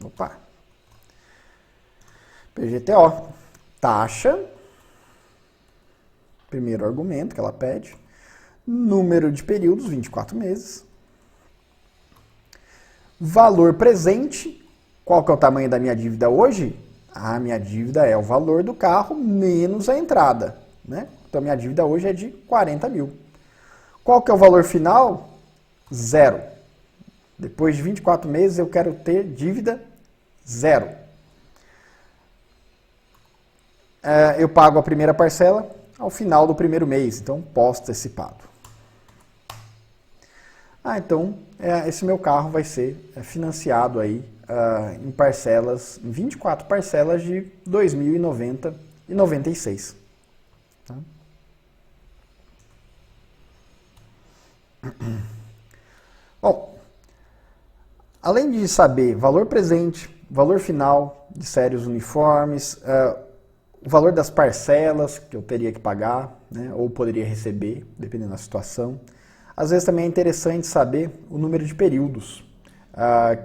Opa! PGTO. Taxa. Primeiro argumento que ela pede. Número de períodos, 24 meses. Valor presente. Qual que é o tamanho da minha dívida hoje? A minha dívida é o valor do carro menos a entrada, né? Então, minha dívida hoje é de 40 mil. Qual que é o valor final? Zero. Depois de 24 meses, eu quero ter dívida zero. Eu pago a primeira parcela ao final do primeiro mês, então pós-antecipado. Então, esse meu carro vai ser financiado aí em parcelas, em 24 parcelas de R$ 2.090,96. Tá? Bom, além de saber valor presente, valor final de séries uniformes, o valor das parcelas que eu teria que pagar, né, ou poderia receber, dependendo da situação, às vezes também é interessante saber o número de períodos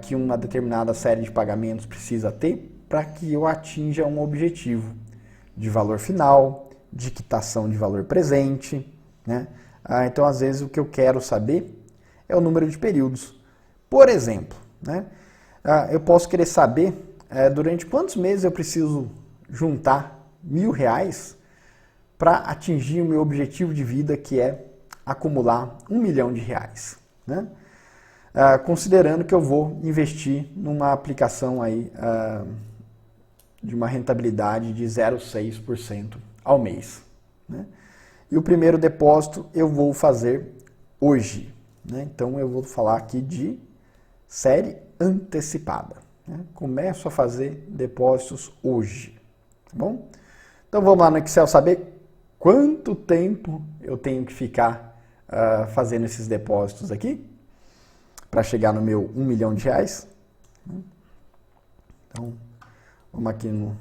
que uma determinada série de pagamentos precisa ter para que eu atinja um objetivo de valor final, de quitação de valor presente, né? Então, às vezes, o que eu quero saber é o número de períodos. Por exemplo, né, eu posso querer saber durante quantos meses eu preciso juntar R$ 1.000 para atingir o meu objetivo de vida, que é acumular R$ 1 milhão, né? Considerando que eu vou investir numa aplicação aí, de uma rentabilidade de 0,6% ao mês, né? E o primeiro depósito eu vou fazer hoje, né? Então eu vou falar aqui de série antecipada, né? Começo a fazer depósitos hoje, tá bom? Então vamos lá no Excel saber quanto tempo eu tenho que ficar fazendo esses depósitos aqui para chegar no meu R$ 1 milhão. Então, vamos aqui no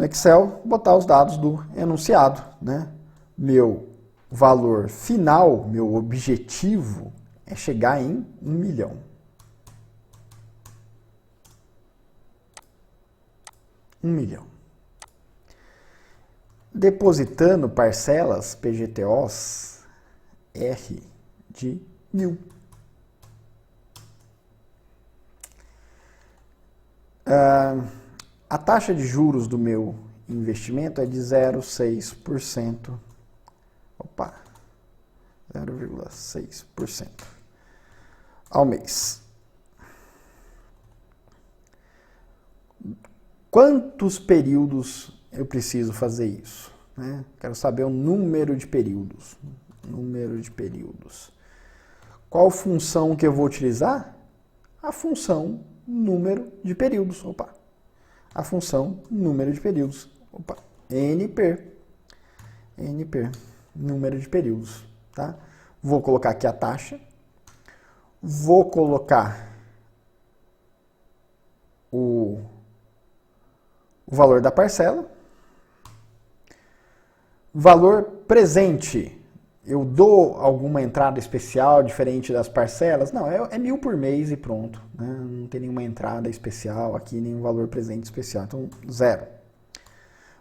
Excel, botar os dados do enunciado, né? Meu valor final, meu objetivo é chegar em 1 milhão. 1 milhão. Depositando parcelas PGTOs R de 1.000. A taxa de juros do meu investimento é de 0,6%. Opa! 0,6% ao mês. Quantos períodos eu preciso fazer isso, né? Quero saber o número de períodos. Número de períodos. Qual função que eu vou utilizar? A função número de períodos. Opa! A função número de períodos. Opa! NP. NP. Número de períodos. Tá? Vou colocar aqui a taxa. Vou colocar o valor da parcela. Valor presente. Eu dou alguma entrada especial diferente das parcelas? Não, é 1.000 por mês e pronto, né? Não tem nenhuma entrada especial aqui, nenhum valor presente especial. Então, 0.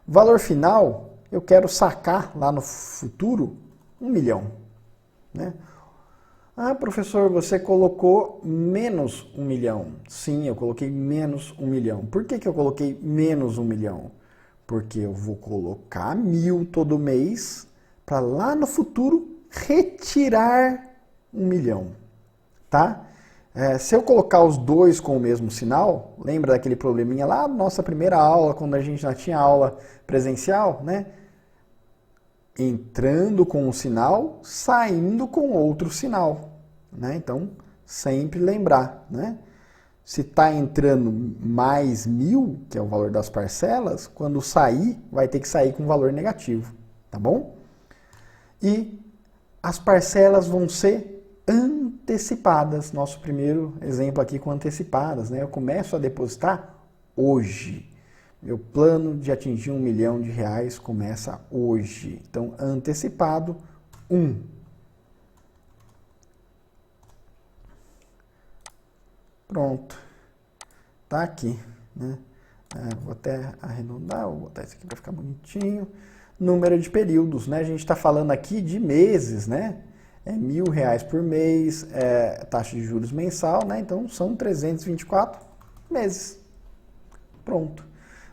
Valor final, eu quero sacar lá no futuro 1 milhão. Né? Ah, professor, você colocou menos 1 milhão. Sim, eu coloquei menos 1 milhão. Por que eu coloquei menos 1 milhão? Porque eu vou colocar 1.000 todo mês para lá no futuro retirar 1 milhão, tá? Se eu colocar os dois com o mesmo sinal, lembra daquele probleminha lá da nossa primeira aula, quando a gente já tinha aula presencial, né? Entrando com um sinal, saindo com outro sinal, né? Então, sempre lembrar, né? Se está entrando mais 1.000, que é o valor das parcelas, quando sair, vai ter que sair com valor negativo, tá bom? E as parcelas vão ser antecipadas. Nosso primeiro exemplo aqui com antecipadas, né? Eu começo a depositar hoje. Meu plano de atingir 1 milhão de reais começa hoje. Então, antecipado, 1. Pronto. Tá aqui, né? Vou até arredondar, vou botar isso aqui para ficar bonitinho. Número de períodos, né? A gente está falando aqui de meses, né? É R$1.000 por mês, taxa de juros mensal, né? Então são 324 meses. Pronto,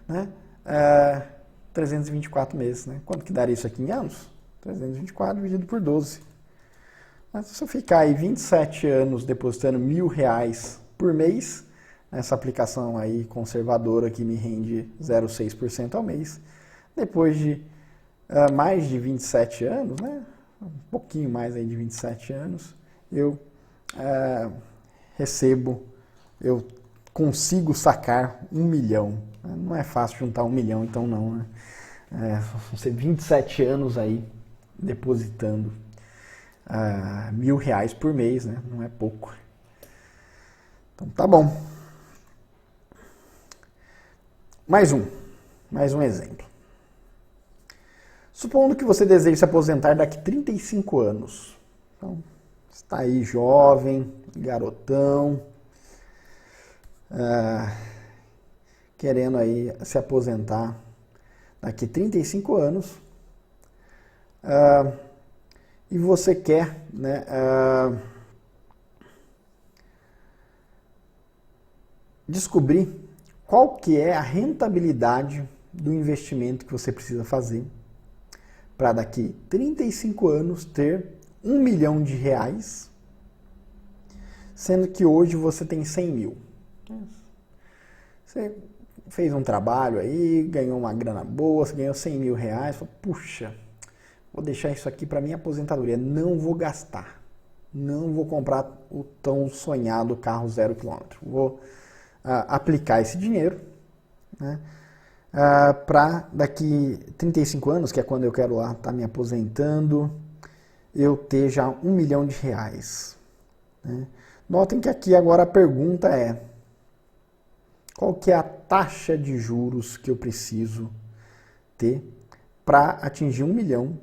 né? 324 meses, né? Quanto que daria isso aqui em anos? 324 dividido por 12. Mas se eu ficar aí 27 anos depositando R$1.000 por mês, essa aplicação aí conservadora que me rende 0,6% ao mês, depois de mais de 27 anos, né? Um pouquinho mais aí de 27 anos, eu consigo sacar 1 milhão. Não é fácil juntar 1 milhão, então não, né? Vão ser 27 anos aí depositando R$1.000 por mês, né? Não é pouco. Então tá bom. Mais um exemplo. Supondo que você deseje se aposentar daqui 35 anos. Então, está aí jovem, garotão, querendo aí se aposentar daqui 35 anos. E você quer, né, descobrir qual que é a rentabilidade do investimento que você precisa fazer para daqui 35 anos ter 1 milhão de reais, sendo que hoje você tem 100 mil. Você fez um trabalho aí, ganhou uma grana boa, você ganhou 100 mil reais, falou, puxa, vou deixar isso aqui para minha aposentadoria, não vou gastar, não vou comprar o tão sonhado carro 0 km, vou aplicar esse dinheiro, né? Para daqui 35 anos, que é quando eu quero lá estar me aposentando, eu ter já 1 milhão de reais. Né? Notem que aqui agora a pergunta é, qual que é a taxa de juros que eu preciso ter para atingir 1 milhão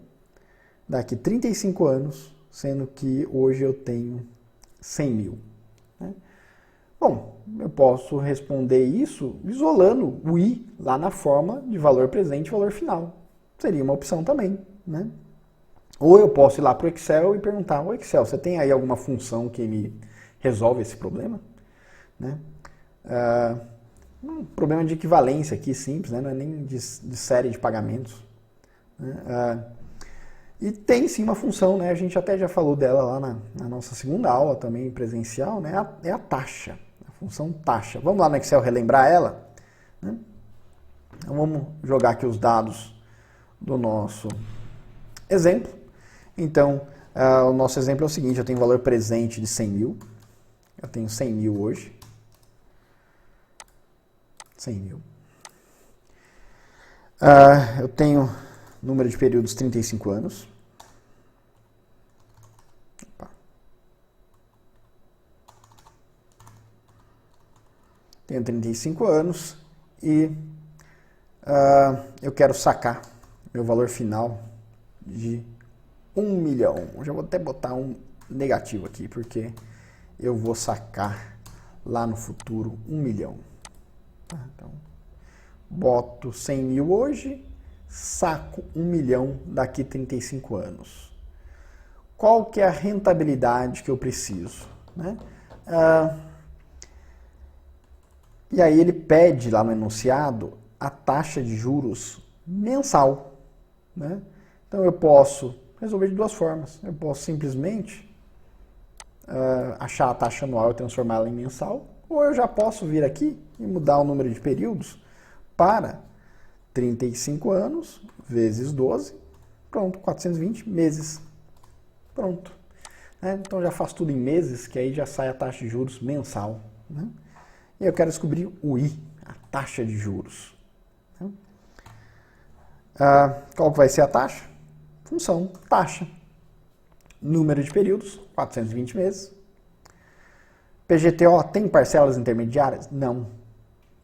daqui 35 anos, sendo que hoje eu tenho 100 mil. Né? Bom, eu posso responder isso isolando o I lá na forma de valor presente e valor final. Seria uma opção também, né? Ou eu posso ir lá para o Excel e perguntar, ô Excel, você tem aí alguma função que me resolve esse problema? Né? Um problema de equivalência aqui simples, né? Não é nem de série de pagamentos. Né? E tem sim uma função, né? A gente até já falou dela lá na nossa segunda aula também presencial, né? É a taxa. Função taxa. Vamos lá no Excel relembrar ela? Né? Então vamos jogar aqui os dados do nosso exemplo. Então, o nosso exemplo é o seguinte, eu tenho valor presente de 100 mil. Eu tenho 100 mil hoje. 100 mil. Eu tenho número de períodos 35 anos. Tenho 35 anos e eu quero sacar meu valor final de 1 milhão. Eu já vou até botar um negativo aqui, porque eu vou sacar lá no futuro 1 milhão. Tá? Então, boto 100 mil hoje, saco 1 milhão daqui 35 anos. Qual que é a rentabilidade que eu preciso? Né? E aí ele pede lá no enunciado a taxa de juros mensal. Né? Então eu posso resolver de duas formas. Eu posso simplesmente achar a taxa anual e transformá-la em mensal, ou eu já posso vir aqui e mudar o número de períodos para 35 anos vezes 12, pronto, 420 meses. Pronto. Então já faço tudo em meses, que aí já sai a taxa de juros mensal. Né? E eu quero descobrir o I, a taxa de juros. Qual que vai ser a taxa? Função taxa. Número de períodos, 420 meses. PGTO tem parcelas intermediárias? Não.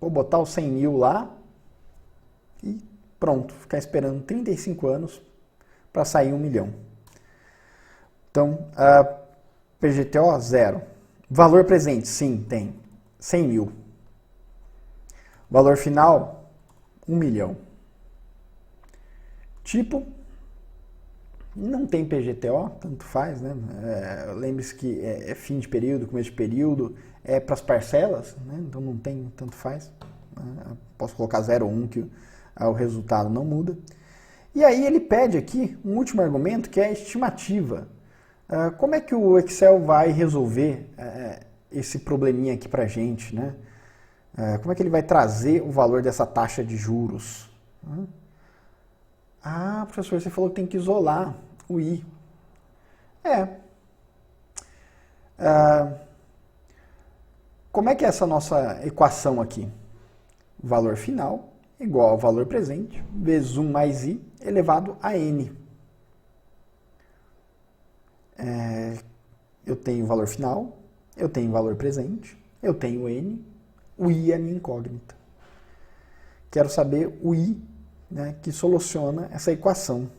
Vou botar os 100 mil lá e pronto. Ficar esperando 35 anos para sair 1 milhão. Então, PGTO, 0. Valor presente, sim, tem. 100 mil. Valor final, 1 milhão. Tipo, não tem PGTO, tanto faz, né? Lembre-se que é fim de período, começo de período, é para as parcelas, né? Então não tem, tanto faz. Posso colocar 0 ou 1 que o resultado não muda. E aí ele pede aqui um último argumento que é a estimativa. Como é que o Excel vai resolver esse probleminha aqui para a gente, né? Como é que ele vai trazer o valor dessa taxa de juros? Ah, professor, você falou que tem que isolar o I. Como é que é essa nossa equação aqui? Valor final igual ao valor presente vezes 1 mais I elevado a N. Eu tenho valor final, eu tenho valor presente, eu tenho N, o I é a minha incógnita. Quero saber o I, né, que soluciona essa equação.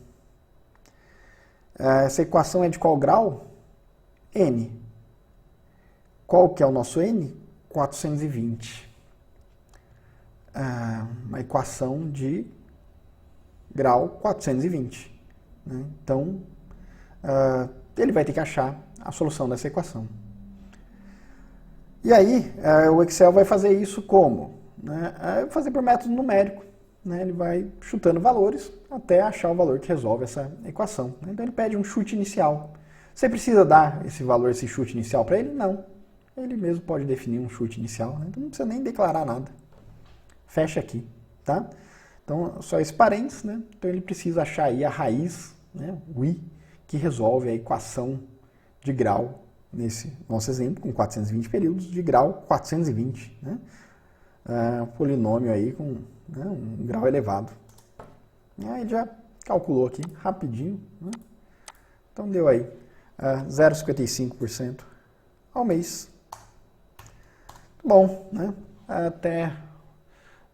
Essa equação é de qual grau? N. Qual que é o nosso N? 420. Uma equação de grau 420. Né? Então, ele vai ter que achar a solução dessa equação. E aí, o Excel vai fazer isso como? Vai fazer por método numérico. Né? Ele vai chutando valores até achar o valor que resolve essa equação. Então ele pede um chute inicial. Você precisa dar esse valor, esse chute inicial para ele? Não. Ele mesmo pode definir um chute inicial. Né? Então não precisa nem declarar nada. Fecha aqui. Tá? Então só esse parênteses. Né? Então ele precisa achar aí a raiz, né? O I, que resolve a equação de grau, nesse nosso exemplo, com 420 períodos, de grau 420. Né? Polinômio aí com um grau elevado. E aí já calculou aqui rapidinho. Né? Então deu aí 0,55% ao mês. Bom, né? Até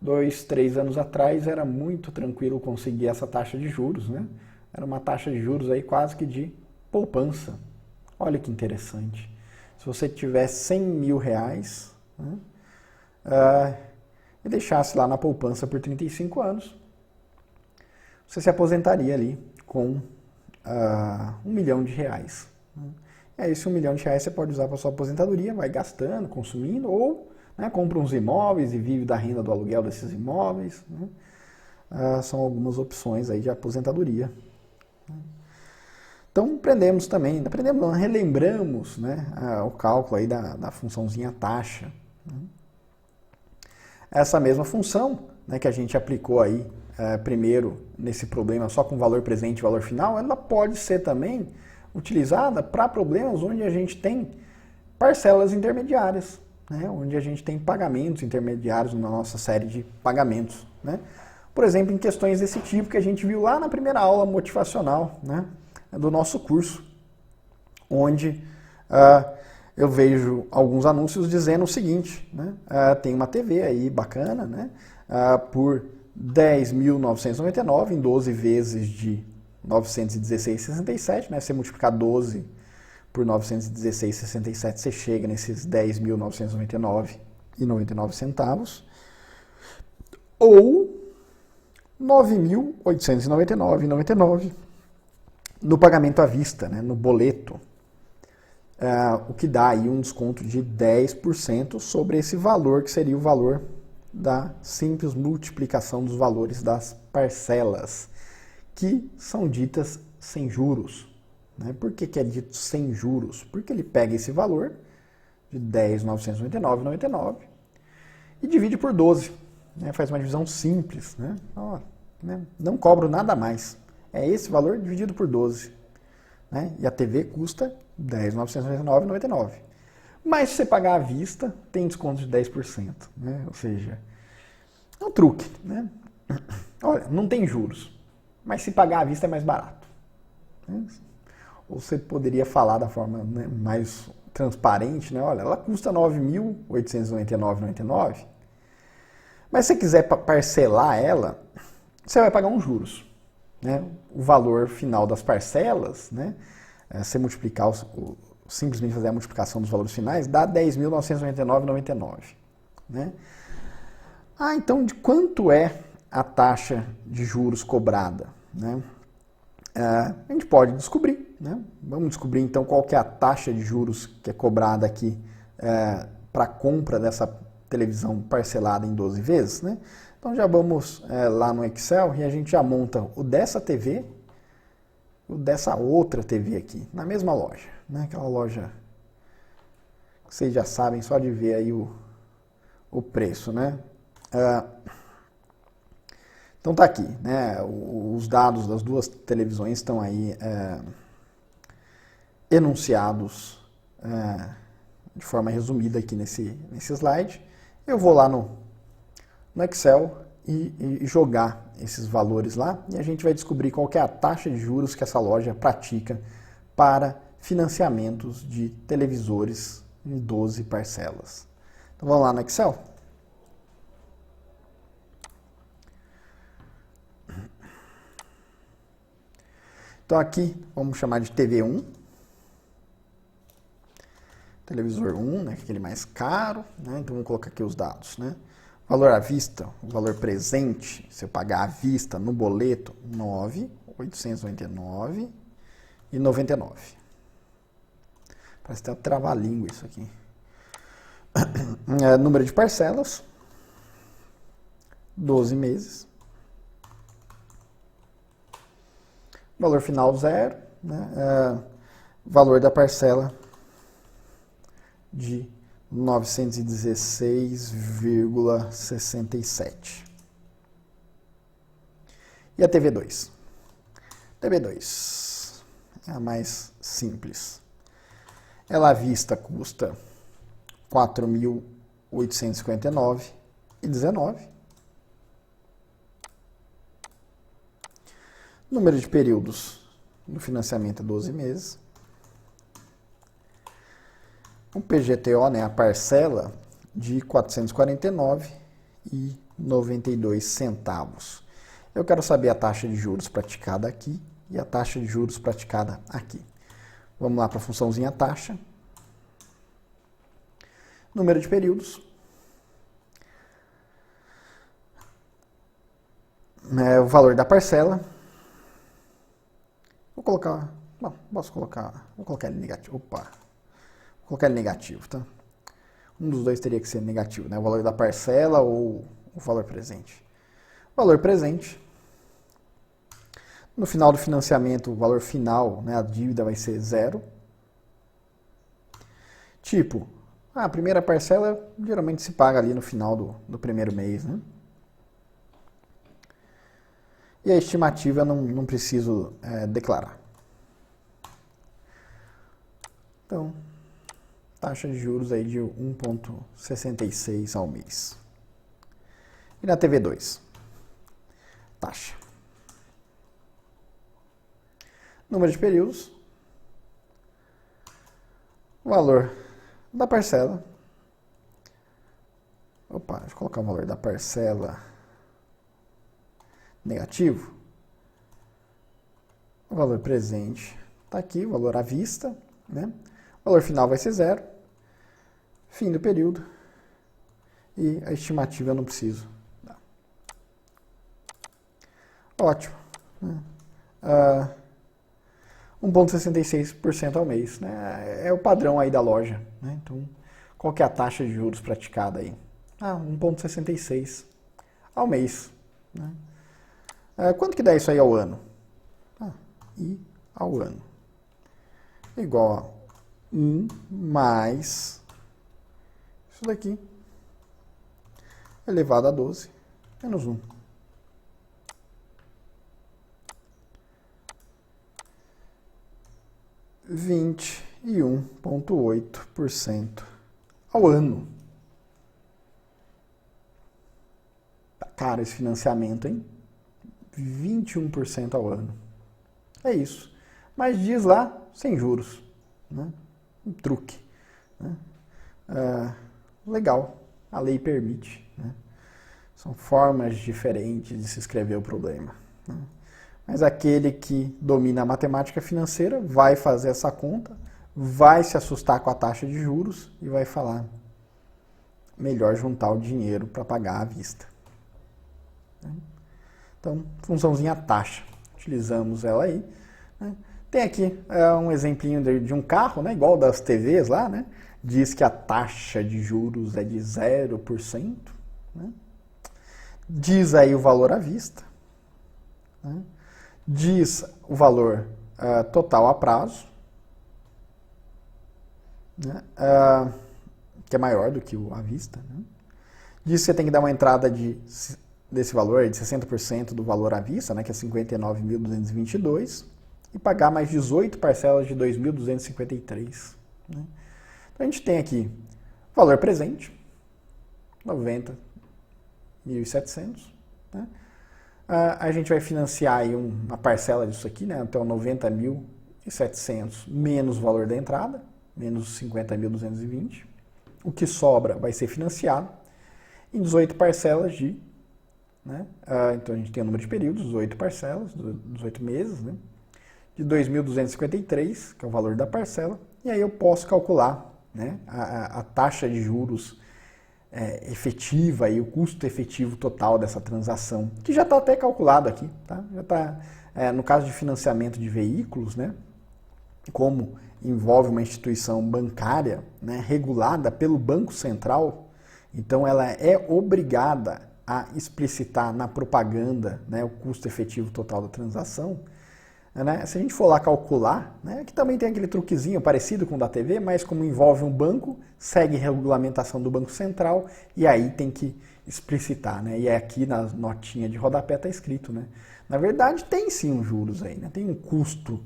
2, 3 anos atrás era muito tranquilo conseguir essa taxa de juros. Né? Era uma taxa de juros aí quase que de poupança. Olha que interessante. Se você tivesse 100 mil reais, né? E deixasse lá na poupança por 35 anos, você se aposentaria ali com 1 milhão de reais. E aí esse 1 milhão de reais você pode usar para sua aposentadoria, vai gastando, consumindo, ou compra uns imóveis e vive da renda do aluguel desses imóveis. Né? São algumas opções aí de aposentadoria. Então relembramos, né, o cálculo aí da funçãozinha taxa. Né? Essa mesma função, né, que a gente aplicou aí primeiro nesse problema só com valor presente e valor final, ela pode ser também utilizada para problemas onde a gente tem parcelas intermediárias, né, onde a gente tem pagamentos intermediários na nossa série de pagamentos. Né? Por exemplo, em questões desse tipo que a gente viu lá na primeira aula motivacional, né, do nosso curso, onde eu vejo alguns anúncios dizendo o seguinte, né? Tem uma TV aí bacana, né? Por R$10.999 em 12 vezes de 916,67, né? Se você multiplicar 12 por 916,67, você chega nesses 10.999,99 centavos. Ou 9.899,99 no pagamento à vista, né? No boleto. O que dá aí um desconto de 10% sobre esse valor, que seria o valor da simples multiplicação dos valores das parcelas, que são ditas sem juros. Né? Por que que é dito sem juros? Porque ele pega esse valor de 10.999,99 e divide por 12. Né? Faz uma divisão simples. Né? Ó, né? Não cobro nada a mais. É esse valor dividido por 12. Né? E a TV custa R$ 10.999,99. Mas se você pagar à vista, tem desconto de 10%. Né? Ou seja, é um truque. Né? Olha, não tem juros, mas se pagar à vista é mais barato. Né? Ou você poderia falar da forma, né, mais transparente, né? Olha, ela custa R$ 9.899,99, mas se você quiser parcelar ela, você vai pagar uns juros. Né? O valor final das parcelas, né? Você multiplicar, simplesmente fazer a multiplicação dos valores finais, dá R$ 10.999,99. Né? Então de quanto é a taxa de juros cobrada? Né? A gente pode descobrir. Né? Vamos descobrir então qual que é a taxa de juros que é cobrada aqui para a compra dessa televisão parcelada em 12 vezes. Né? Então já vamos lá no Excel e a gente já monta o dessa TV e o dessa outra TV aqui, na mesma loja. Né? Aquela loja que vocês já sabem só de ver aí o preço. Né? Então tá aqui, né? Os dados das duas televisões estão aí enunciados de forma resumida aqui nesse slide. Eu vou lá no Excel e jogar esses valores lá e a gente vai descobrir qual que é a taxa de juros que essa loja pratica para financiamentos de televisores em 12 parcelas. Então vamos lá no Excel. Então aqui vamos chamar de TV 1, televisor 1, né, que é aquele mais caro, né, então vamos colocar aqui os dados. Né. Valor à vista, o valor presente, se eu pagar à vista no boleto, R$ 9.899,99. Parece até um trava-língua isso aqui. Número de parcelas, 12 meses. Valor final zero, né? Valor da parcela de 916,67. E a TV 2? TV 2 é a mais simples. Ela à vista custa R$ 4.859,19. Número de períodos do financiamento é 12 meses. O PGTO, né, a parcela de R$ 449,92. Eu quero saber a taxa de juros praticada aqui e a taxa de juros praticada aqui. Vamos lá para a funçãozinha taxa. Número de períodos. O valor da parcela. Vou colocar ele negativo. Vou colocar ele negativo, tá? Um dos dois teria que ser negativo, né? O valor da parcela ou o valor presente. Valor presente. No final do financiamento, o valor final, né, a dívida vai ser zero. Tipo, a primeira parcela geralmente se paga ali no final do primeiro mês, né? E a estimativa não preciso declarar. Então, taxa de juros aí de 1,66 ao mês. E na TV 2? Taxa. Número de períodos. Valor da parcela. Opa, deixa eu colocar o valor da parcela negativo. O valor presente está aqui, o valor à vista, né? O valor final vai ser zero. Fim do período. E a estimativa eu não preciso dar. Ótimo. 1,66% ao mês, né? É o padrão aí da loja, né? Então, qual que é a taxa de juros praticada aí? 1,66 ao mês, né? Quanto que dá isso aí ao ano? E ao ano. Igual a 1 mais isso daqui elevado a 12 menos 1. R$ 21,8% ao ano. Tá caro esse financiamento, hein? 21% ao ano. É isso. Mas diz lá, sem juros. Né? Um truque. Né? Legal. A lei permite. Né? São formas diferentes de se escrever o problema. Né? Mas aquele que domina a matemática financeira vai fazer essa conta, vai se assustar com a taxa de juros e vai falar: melhor juntar o dinheiro para pagar à vista. Então, funçãozinha taxa, utilizamos ela aí. Né? Tem aqui um exemplinho de um carro, né? Igual das TVs lá, né? Diz que a taxa de juros é de 0%. Né? Diz aí o valor à vista. Né? Diz o valor total a prazo, né? Que é maior do que o à vista. Né? Diz que você tem que dar uma entrada desse valor, de 60% do valor à vista, né? Que é 59.222, e pagar mais 18 parcelas de 2.253. Né? Então a gente tem aqui valor presente, 90.700. Né? A gente vai financiar aí uma parcela disso aqui, né, até o 90.700 menos o valor da entrada, menos 50.220. O que sobra vai ser financiado em 18 parcelas de... Né, então a gente tem o número de períodos, 18 parcelas, 18 meses, né, de 2.253, que é o valor da parcela, e aí eu posso calcular, né, a taxa de juros efetiva e o custo efetivo total dessa transação, que já está até calculado aqui, tá? Já tá, no caso de financiamento de veículos, né, como envolve uma instituição bancária, né, regulada pelo Banco Central, então ela é obrigada a explicitar na propaganda, né, o custo efetivo total da transação. Né? Se a gente for lá calcular, né, que também tem aquele truquezinho parecido com o da TV, mas como envolve um banco, segue regulamentação do Banco Central e aí tem que explicitar. Né? E aqui na notinha de rodapé está escrito. Né? Na verdade, tem sim um juros aí, né? Tem um custo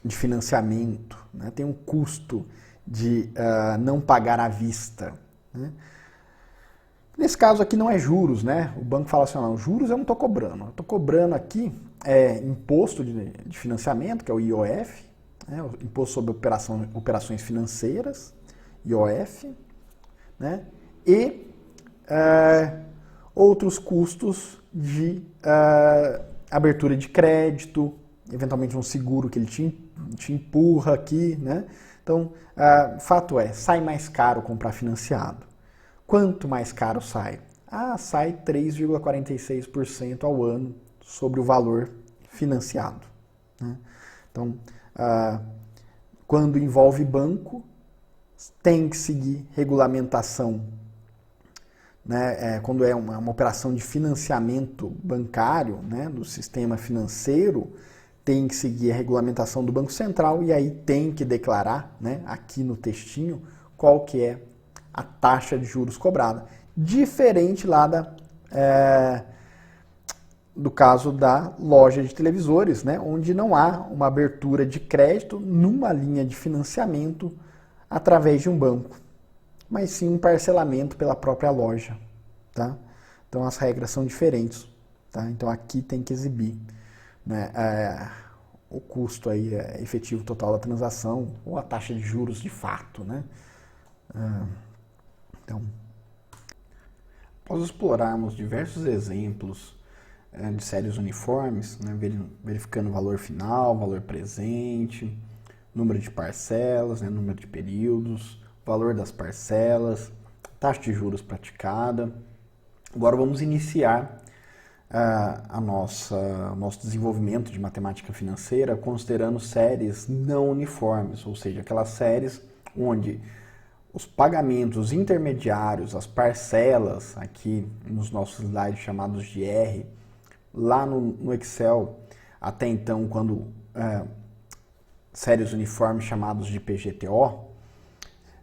de financiamento, né? Tem um custo de não pagar à vista. Né? Nesse caso aqui não é juros, né? O banco fala assim: não, juros eu não estou cobrando. Eu estou cobrando aqui imposto de financiamento, que é o IOF, né? O Imposto sobre Operações Financeiras, IOF, né? E outros custos de abertura de crédito, eventualmente um seguro que ele te empurra aqui, né? Então, fato é, sai mais caro comprar financiado. Quanto mais caro sai? Sai 3,46% ao ano sobre o valor financiado. Né? Então, quando envolve banco, tem que seguir regulamentação. Né? Quando é uma operação de financiamento bancário, né, do sistema financeiro, tem que seguir a regulamentação do Banco Central e aí tem que declarar, né, aqui no textinho, qual que é a taxa de juros cobrada. Diferente lá do caso da loja de televisores, né, onde não há uma abertura de crédito numa linha de financiamento através de um banco, mas sim um parcelamento pela própria loja. Tá? Então as regras são diferentes. Tá? Então aqui tem que exibir, né, o custo aí, efetivo total da transação ou a taxa de juros de fato. Né? Então, após explorarmos diversos exemplos de séries uniformes, né, verificando o valor final, valor presente, número de parcelas, né, número de períodos, valor das parcelas, taxa de juros praticada. Agora vamos iniciar nosso desenvolvimento de matemática financeira considerando séries não uniformes, ou seja, aquelas séries onde os pagamentos intermediários, as parcelas, aqui nos nossos slides chamados de R, lá no Excel, até então, quando séries uniformes chamados de PGTO,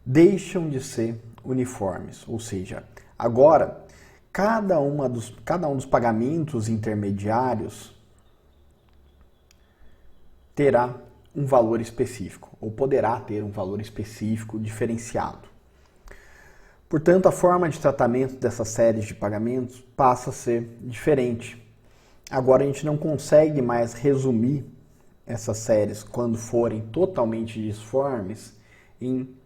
deixam de ser uniformes, ou seja, agora cada um dos pagamentos intermediários terá um valor específico, ou poderá ter um valor específico diferenciado. Portanto, a forma de tratamento dessas séries de pagamentos passa a ser diferente. Agora a gente não consegue mais resumir essas séries, quando forem totalmente disformes, em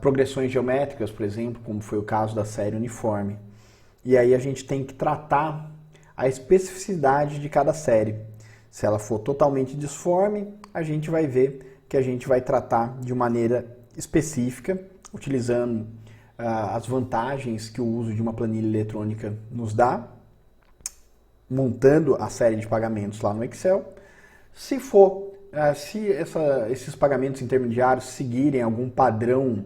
progressões geométricas, por exemplo, como foi o caso da série uniforme. E aí a gente tem que tratar a especificidade de cada série. Se ela for totalmente disforme, a gente vai ver que a gente vai tratar de maneira específica, utilizando as vantagens que o uso de uma planilha eletrônica nos dá, montando a série de pagamentos lá no Excel. Se esses pagamentos intermediários seguirem algum padrão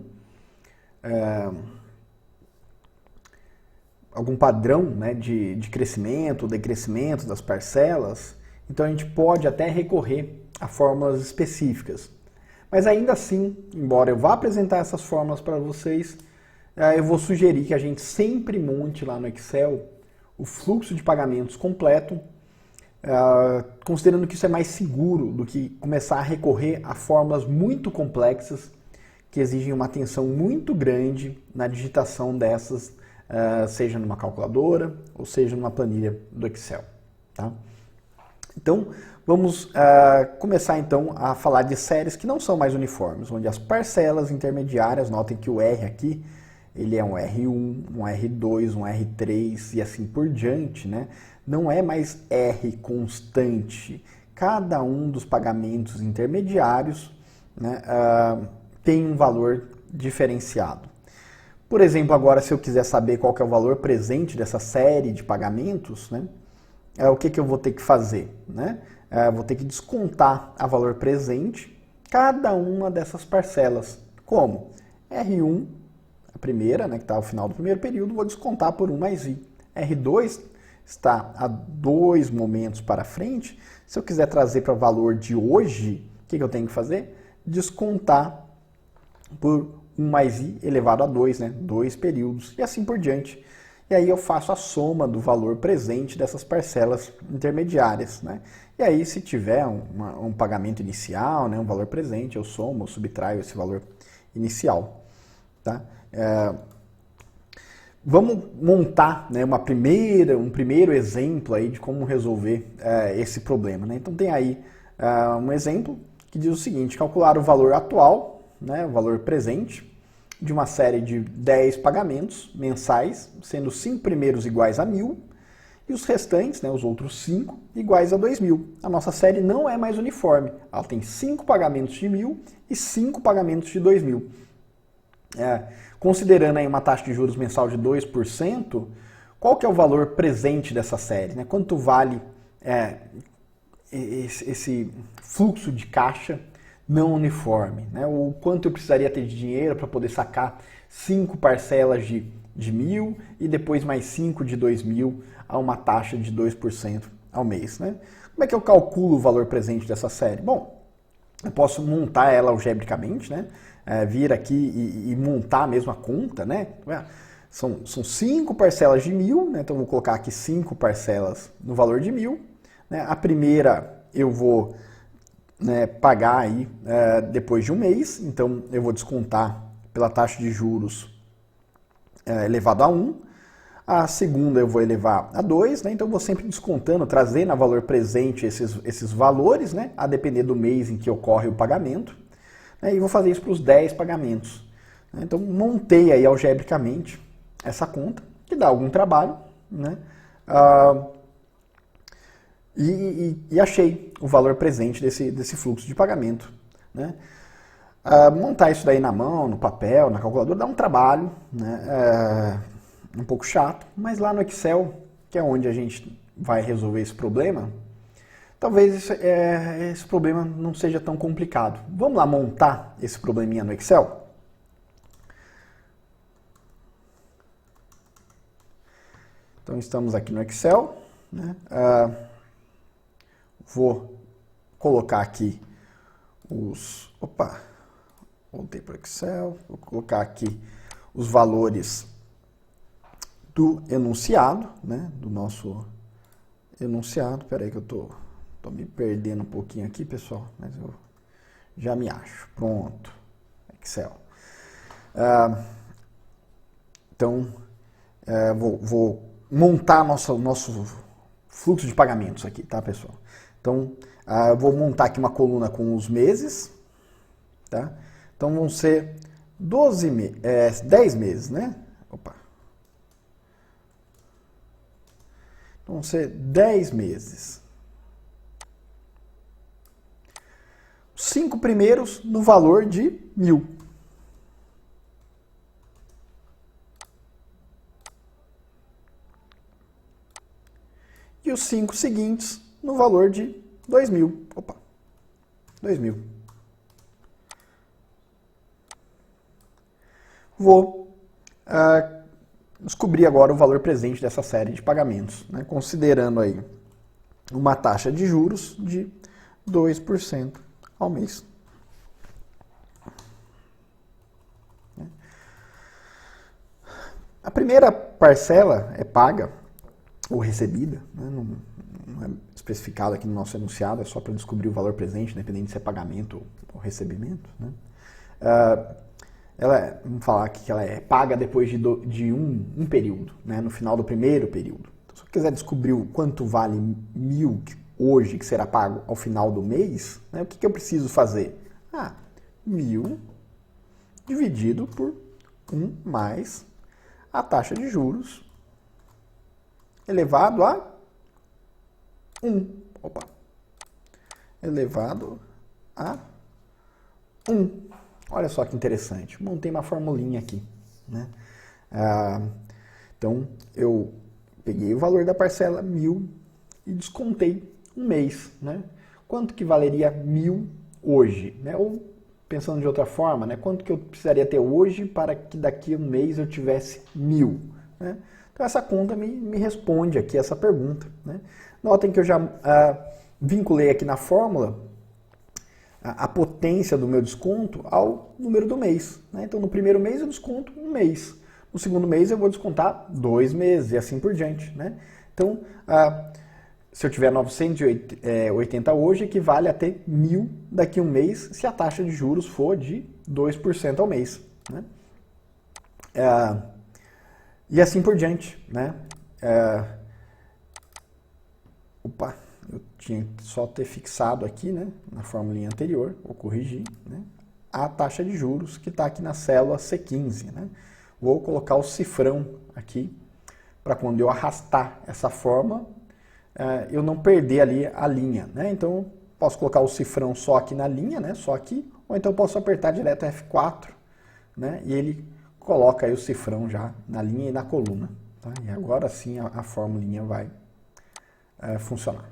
né, de crescimento, decrescimento das parcelas, então a gente pode até recorrer a fórmulas específicas. Mas ainda assim, embora eu vá apresentar essas fórmulas para vocês, eu vou sugerir que a gente sempre monte lá no Excel o fluxo de pagamentos completo, considerando que isso é mais seguro do que começar a recorrer a fórmulas muito complexas que exigem uma atenção muito grande na digitação dessas, seja numa calculadora ou seja numa planilha do Excel. Tá? Então, vamos começar então a falar de séries que não são mais uniformes, onde as parcelas intermediárias, notem que o R aqui, ele é um R1, um R2, um R3 e assim por diante, né? Não é mais R constante. Cada um dos pagamentos intermediários, né, tem um valor diferenciado. Por exemplo, agora se eu quiser saber qual que é o valor presente dessa série de pagamentos, né, o que eu vou ter que fazer? Né? Vou ter que descontar a valor presente cada uma dessas parcelas. Como? R1, a primeira, né, que está ao final do primeiro período, vou descontar por 1 mais I. R2 está a 2 momentos para frente. Se eu quiser trazer para o valor de hoje, o que eu tenho que fazer? Descontar por 1 mais I elevado a 2, né? 2 períodos, e assim por diante. E aí eu faço a soma do valor presente dessas parcelas intermediárias, né? E aí se tiver um pagamento inicial, né, um valor presente, eu somo, eu subtraio esse valor inicial. Tá? Vamos montar, né, um primeiro exemplo aí de como resolver esse problema. Né? Então tem aí um exemplo que diz o seguinte: calcular o valor atual, né, o valor presente, de uma série de 10 pagamentos mensais, sendo os 5 primeiros iguais a 1.000 e os restantes, né, os outros 5, iguais a 2.000. A nossa série não é mais uniforme, ela tem 5 pagamentos de 1.000 e 5 pagamentos de 2.000. Considerando aí uma taxa de juros mensal de 2%, qual que é o valor presente dessa série? Né? Quanto vale esse fluxo de caixa não uniforme? Né? O quanto eu precisaria ter de dinheiro para poder sacar 5 parcelas de 1.000 e depois mais 5 de 2.000 a uma taxa de 2% ao mês? Né? Como é que eu calculo o valor presente dessa série? Bom, eu posso montar ela algebricamente, né? Vir aqui e montar a mesma conta, né? São 5 parcelas de 1.000, né? Então vou colocar aqui 5 parcelas no valor de 1.000. Né? A primeira eu vou, né, pagar aí depois de um mês, então eu vou descontar pela taxa de juros elevado a 1. A segunda eu vou elevar a 2, né? Então eu vou sempre descontando, trazendo a valor presente esses valores, né? A depender do mês em que ocorre o pagamento. Né? E vou fazer isso para os 10 pagamentos. Então montei aí algebricamente essa conta, que dá algum trabalho, né? E achei o valor presente desse fluxo de pagamento. Né? Montar isso daí na mão, no papel, na calculadora, dá um trabalho, né? Um pouco chato, mas lá no Excel, que é onde a gente vai resolver esse problema, talvez esse problema não seja tão complicado. Vamos lá montar esse probleminha no Excel? Então estamos aqui no Excel, né? Vou colocar aqui os... Opa! Voltei para o Excel. Vou colocar aqui os valores do enunciado, né? Do nosso enunciado. Espera aí que eu tô me perdendo um pouquinho aqui, pessoal. Mas eu já me acho. Pronto. Excel. Então, vou montar nosso fluxo de pagamentos aqui, tá, pessoal? Então, eu vou montar aqui uma coluna com os meses, tá? Então, vão ser 10 meses, né? Opa. Então, vão ser 10 meses. Os 5 primeiros no valor de 1.000. E os 5 seguintes no valor de 2.000. Opa, 2.000. Vou descobrir agora o valor presente dessa série de pagamentos, né, considerando aí uma taxa de juros de 2% ao mês. A primeira parcela é paga ou recebida, né, não é especificado aqui no nosso enunciado, é só para descobrir o valor presente, independente se é pagamento ou recebimento, né. Vamos falar aqui que ela é paga depois de um período, né, no final do primeiro período. Então, se eu quiser descobrir o quanto vale 1.000 hoje, que será pago ao final do mês, né, o que eu preciso fazer? 1.000 dividido por 1 mais a taxa de juros elevado a 1. Opa! Elevado a 1. Olha só que interessante. Montei uma formulinha aqui, né? Então, eu peguei o valor da parcela 1.000 e descontei um mês, né? Quanto que valeria 1.000 hoje, né? Ou, pensando de outra forma, né? Quanto que eu precisaria ter hoje para que daqui a um mês eu tivesse 1.000, né? Então, essa conta me responde aqui essa pergunta, né? Notem que eu já vinculei aqui na fórmula a potência do meu desconto ao número do mês, né? Então, no primeiro mês eu desconto um mês. No segundo mês eu vou descontar 2 meses e assim por diante, né? Então, se eu tiver 980 hoje, equivale a ter 1.000 daqui a um mês, se a taxa de juros for de 2% ao mês, né? E assim por diante, né? Opa! Eu tinha que só ter fixado aqui, né, na formulinha anterior, vou corrigir, né, a taxa de juros que está aqui na célula C15. Né? Vou colocar o cifrão aqui, para quando eu arrastar essa forma, eu não perder ali a linha. Né? Então, posso colocar o cifrão só aqui na linha, né, só aqui, ou então posso apertar direto F4, né, e ele coloca aí o cifrão já na linha e na coluna. Tá? E agora sim a formulinha vai funcionar.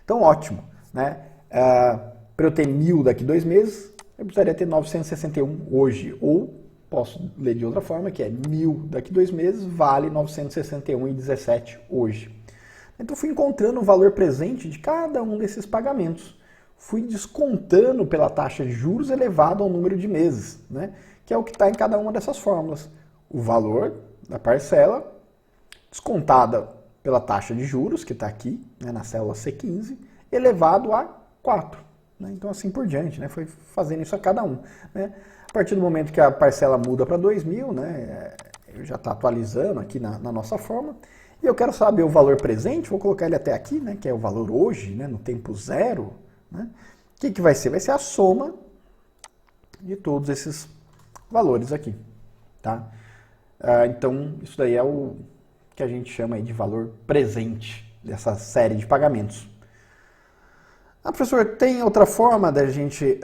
Então, ótimo, né? Para eu ter 1.000 daqui a 2 meses, eu precisaria ter 961 hoje. Ou, posso ler de outra forma, que é 1.000 daqui a 2 meses vale 961,17 hoje. Então, fui encontrando o valor presente de cada um desses pagamentos. Fui descontando pela taxa de juros elevado ao número de meses, né? Que é o que está em cada uma dessas fórmulas. O valor da parcela descontada pela taxa de juros, que está aqui, né, na célula C15, elevado a 4. Né? Então, assim por diante, né? Foi fazendo isso a cada um. Né? A partir do momento que a parcela muda para 2.000, né, eu já está atualizando aqui na nossa fórmula, e eu quero saber o valor presente, vou colocar ele até aqui, né, que é o valor hoje, né, no tempo zero. Né? O que vai ser? Vai ser a soma de todos esses valores aqui. Tá? Então, isso daí é o que a gente chama aí de valor presente dessa série de pagamentos. Professor, tem outra forma da gente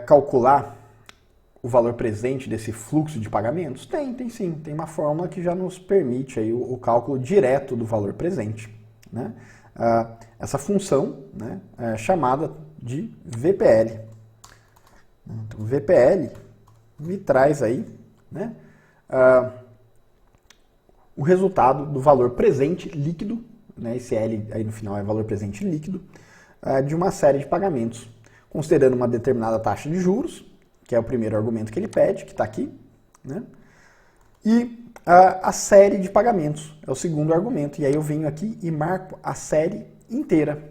calcular o valor presente desse fluxo de pagamentos? Tem sim. Tem uma fórmula que já nos permite aí o cálculo direto do valor presente. Né? Essa função, né, é chamada de VPL. Então, VPL me traz aí, né, o resultado do valor presente líquido, né, esse L aí no final é valor presente líquido, de uma série de pagamentos, considerando uma determinada taxa de juros, que é o primeiro argumento que ele pede, que está aqui, né? E a série de pagamentos é o segundo argumento. E aí eu venho aqui e marco a série inteira,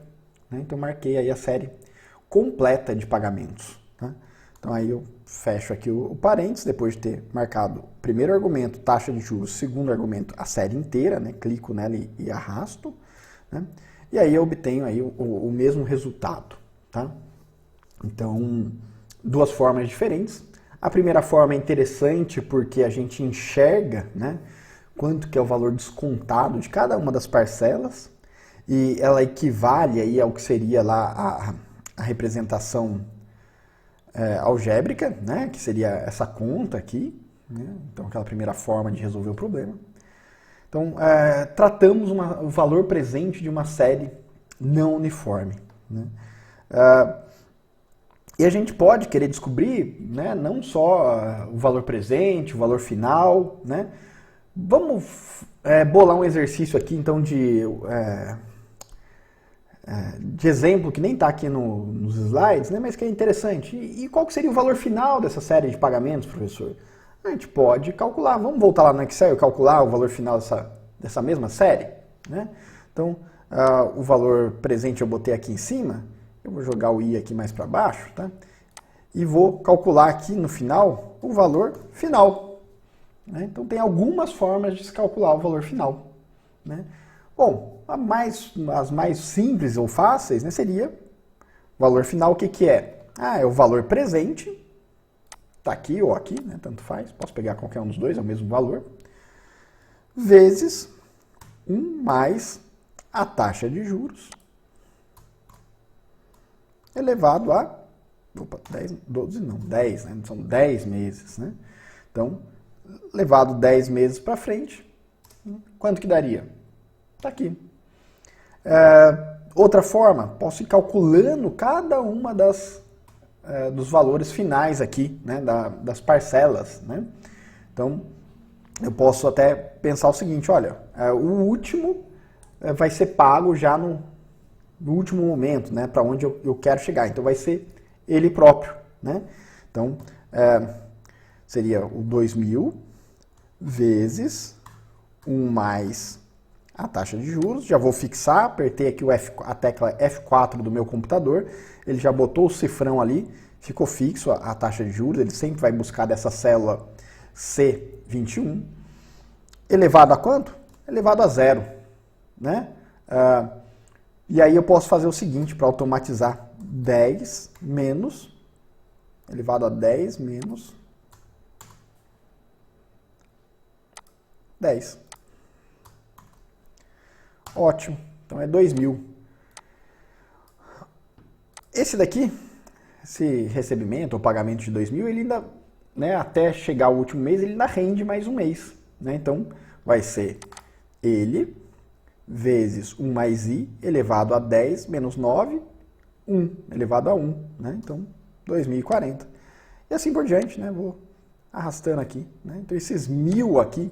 né? Então marquei aí a série completa de pagamentos, tá? Então aí eu fecho aqui o parênteses, depois de ter marcado o primeiro argumento, taxa de juros, segundo argumento, a série inteira, né? Clico nela e arrasto, né? E aí eu obtenho aí o mesmo resultado, tá? Então, duas formas diferentes. A primeira forma é interessante porque a gente enxerga, né, quanto que é o valor descontado de cada uma das parcelas e ela equivale aí ao que seria lá a representação algébrica, né, que seria essa conta aqui, né, então aquela primeira forma de resolver o problema. Então, tratamos o valor presente de uma série não uniforme, né? E a gente pode querer descobrir, né, não só o valor presente, o valor final, né? Vamos bolar um exercício aqui, então, de exemplo, que nem está aqui nos slides, né, mas que é interessante. E qual que seria o valor final dessa série de pagamentos, professor? A gente pode calcular, vamos voltar lá no Excel e calcular o valor final dessa mesma série, né? Então, o valor presente eu botei aqui em cima, eu vou jogar o i aqui mais para baixo, tá? E vou calcular aqui no final o valor final, né? Então tem algumas formas de se calcular o valor final, né? Bom, as mais simples ou fáceis, né, seria o valor final, o que é? É o valor presente, tá aqui ou aqui, né, tanto faz, posso pegar qualquer um dos dois, é o mesmo valor, vezes 1 mais a taxa de juros elevado a 10, né? São 10 meses, né? Então, levado 10 meses para frente, quanto que daria? Está aqui. Outra forma, posso ir calculando cada uma dos valores finais aqui, né? Das parcelas, né? Então, eu posso até pensar o seguinte, olha, o último vai ser pago já no último momento, né, para onde eu quero chegar. Então vai ser ele próprio, né? Então seria o 2.000 vezes 1 mais a taxa de juros. Já vou fixar, apertei aqui a tecla F4 do meu computador, ele já botou o cifrão ali, ficou fixo a taxa de juros, ele sempre vai buscar dessa célula C21. Elevado a quanto? Elevado a 0, né? E aí eu posso fazer o seguinte para automatizar: 10 menos, elevado a 10 menos 10. Ótimo, então é 2.000. Esse daqui, esse recebimento ou pagamento de 2.000, ele ainda, né, até chegar o último mês, ele ainda rende mais um mês, né? Então vai ser ele vezes 1 mais i elevado a 10 menos 9, 1 elevado a 1, né? Então, 2.040. E assim por diante, né? Vou arrastando aqui, né? Então, esses 1.000 aqui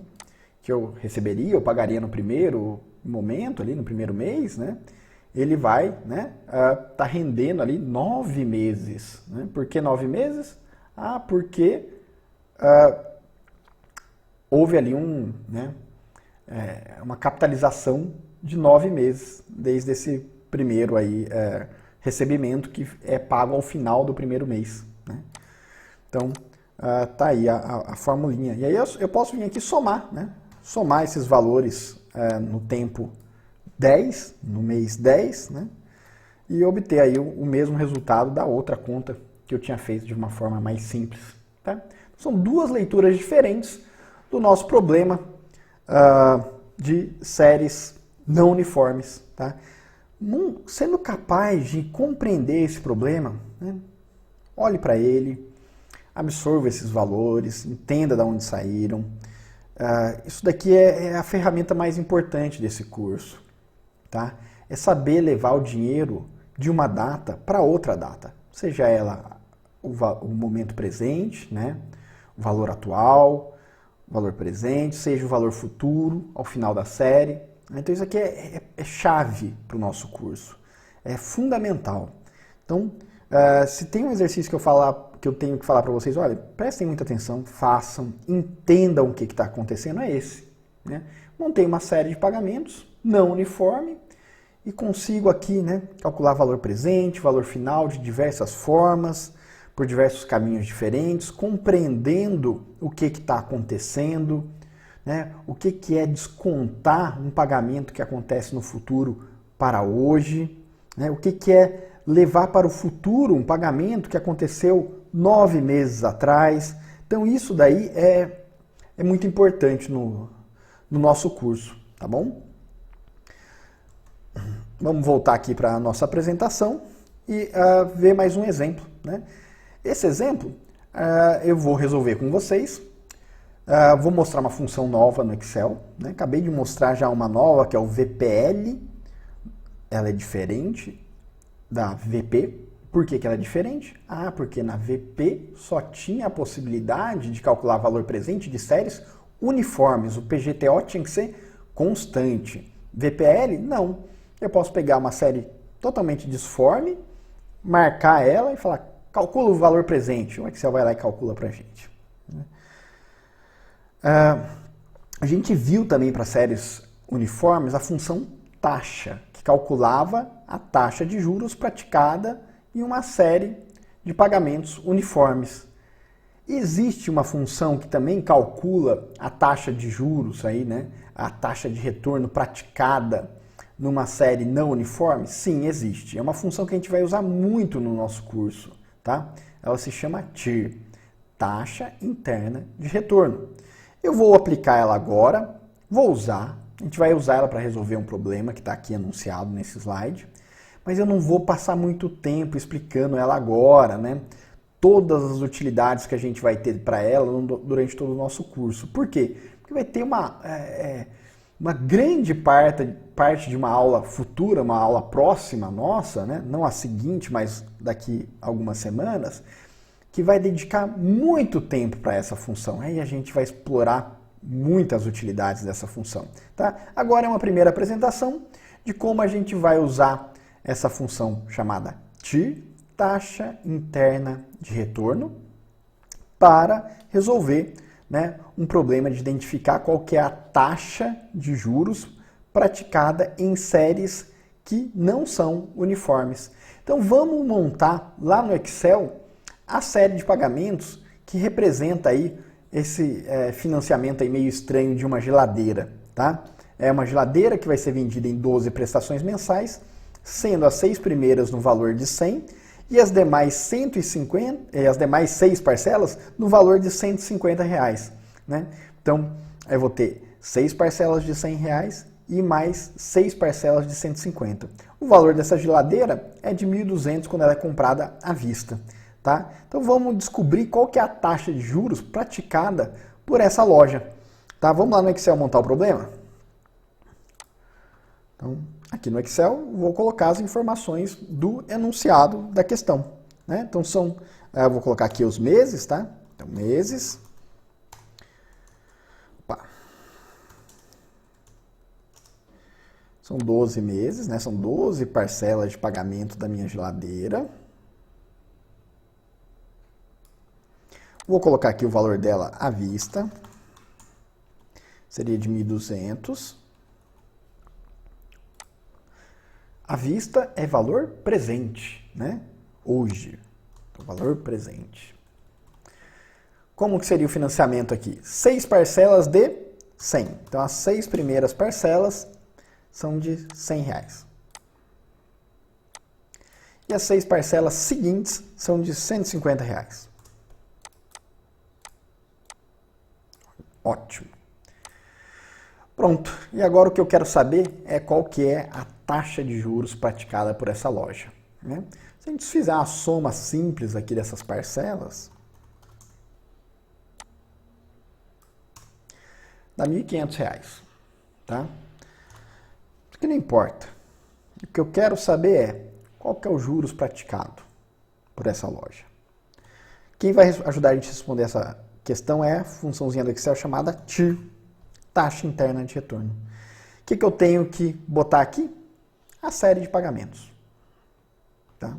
que eu receberia, eu pagaria no primeiro momento, ali no primeiro mês, né? Ele vai, né, tá rendendo ali 9 meses, né? Por que 9 meses? Porque houve ali uma capitalização de 9 meses, desde esse primeiro aí, recebimento que é pago ao final do primeiro mês, né? Então, tá aí a formulinha. E aí eu posso vir aqui somar, né? Somar esses valores no tempo 10, no mês 10, né? E obter aí o mesmo resultado da outra conta que eu tinha feito de uma forma mais simples, tá? São duas leituras diferentes do nosso problema de séries não uniformes, tá? Sendo capaz de compreender esse problema, né? Olhe para ele, absorva esses valores, entenda de onde saíram. Isso daqui é a ferramenta mais importante desse curso, tá? É saber levar o dinheiro de uma data para outra data, seja ela o momento presente, né? O valor atual, o valor presente, seja o valor futuro ao final da série. Então isso aqui é chave para o nosso curso. É fundamental. Então, se tem um exercício que eu tenho que falar para vocês, olha, prestem muita atenção, façam, entendam o que está acontecendo, é esse. Né? Montei uma série de pagamentos não uniforme e consigo aqui, né, calcular valor presente, valor final de diversas formas, por diversos caminhos diferentes, compreendendo o que está acontecendo, né, o que é descontar um pagamento que acontece no futuro para hoje, né, o que é levar para o futuro um pagamento que aconteceu 9 meses atrás. Então isso daí é muito importante no nosso curso, tá bom? Vamos voltar aqui para a nossa apresentação e ver mais um exemplo, né? Esse exemplo eu vou resolver com vocês. Vou mostrar uma função nova no Excel, né? Acabei de mostrar já uma nova, que é o VPL. Ela é diferente da VP. Por que ela é diferente? Porque na VP só tinha a possibilidade de calcular valor presente de séries uniformes. O PGTO tinha que ser constante. VPL, não. Eu posso pegar uma série totalmente disforme, marcar ela e falar, calcula o valor presente. O Excel vai lá e calcula para a gente. A gente viu também para séries uniformes a função taxa, que calculava a taxa de juros praticada em uma série de pagamentos uniformes. Existe uma função que também calcula a taxa de juros, aí, né? A taxa de retorno praticada numa série não uniforme? Sim, existe. É uma função que a gente vai usar muito no nosso curso. Tá? Ela se chama TIR, taxa interna de retorno. Eu vou aplicar ela agora, vou usar, a gente vai usar ela para resolver um problema que está aqui anunciado nesse slide, mas eu não vou passar muito tempo explicando ela agora, né? Todas as utilidades que a gente vai ter para ela durante todo o nosso curso. Por quê? Porque vai ter uma grande parte de uma aula futura, uma aula próxima nossa, né? Não a seguinte, mas daqui a algumas semanas, que vai dedicar muito tempo para essa função. Aí a gente vai explorar muitas utilidades dessa função. Tá? Agora é uma primeira apresentação de como a gente vai usar essa função chamada TIR, taxa interna de retorno, para resolver, né, um problema de identificar qual que é a taxa de juros praticada em séries que não são uniformes. Então vamos montar lá no Excel a série de pagamentos que representa aí esse financiamento aí meio estranho de uma geladeira. Tá? É uma geladeira que vai ser vendida em 12 prestações mensais, sendo as 6 primeiras no valor de 100 e as demais 150, as demais 6 parcelas no valor de 150 reais. Né? Então, eu vou ter 6 parcelas de 100 reais e mais 6 parcelas de 150. O valor dessa geladeira é de 1.200 quando ela é comprada à vista. Tá? Então, vamos descobrir qual que é a taxa de juros praticada por essa loja. Tá? Vamos lá no Excel montar o problema? Então, aqui no Excel, vou colocar as informações do enunciado da questão. Né? Então, eu vou colocar aqui os meses, tá? Então, meses. Opa. São 12 meses, né? São 12 parcelas de pagamento da minha geladeira. Vou colocar aqui o valor dela à vista. Seria de 1.200. À vista é valor presente, né? Hoje. Então, valor presente. Como que seria o financiamento aqui? 6 parcelas de 100. Então, as 6 primeiras parcelas são de 100 reais. E as 6 parcelas seguintes são de 150 reais. Ótimo. Pronto. E agora o que eu quero saber é qual que é a taxa de juros praticada por essa loja. Né? Se a gente fizer a soma simples aqui dessas parcelas, dá R$ 1.500. Tá? Isso que não importa. O que eu quero saber é qual que é o juros praticado por essa loja. Quem vai ajudar a gente a responder essa questão é a funçãozinha do Excel chamada TIR, taxa interna de retorno. O que eu tenho que botar aqui? A série de pagamentos. tá?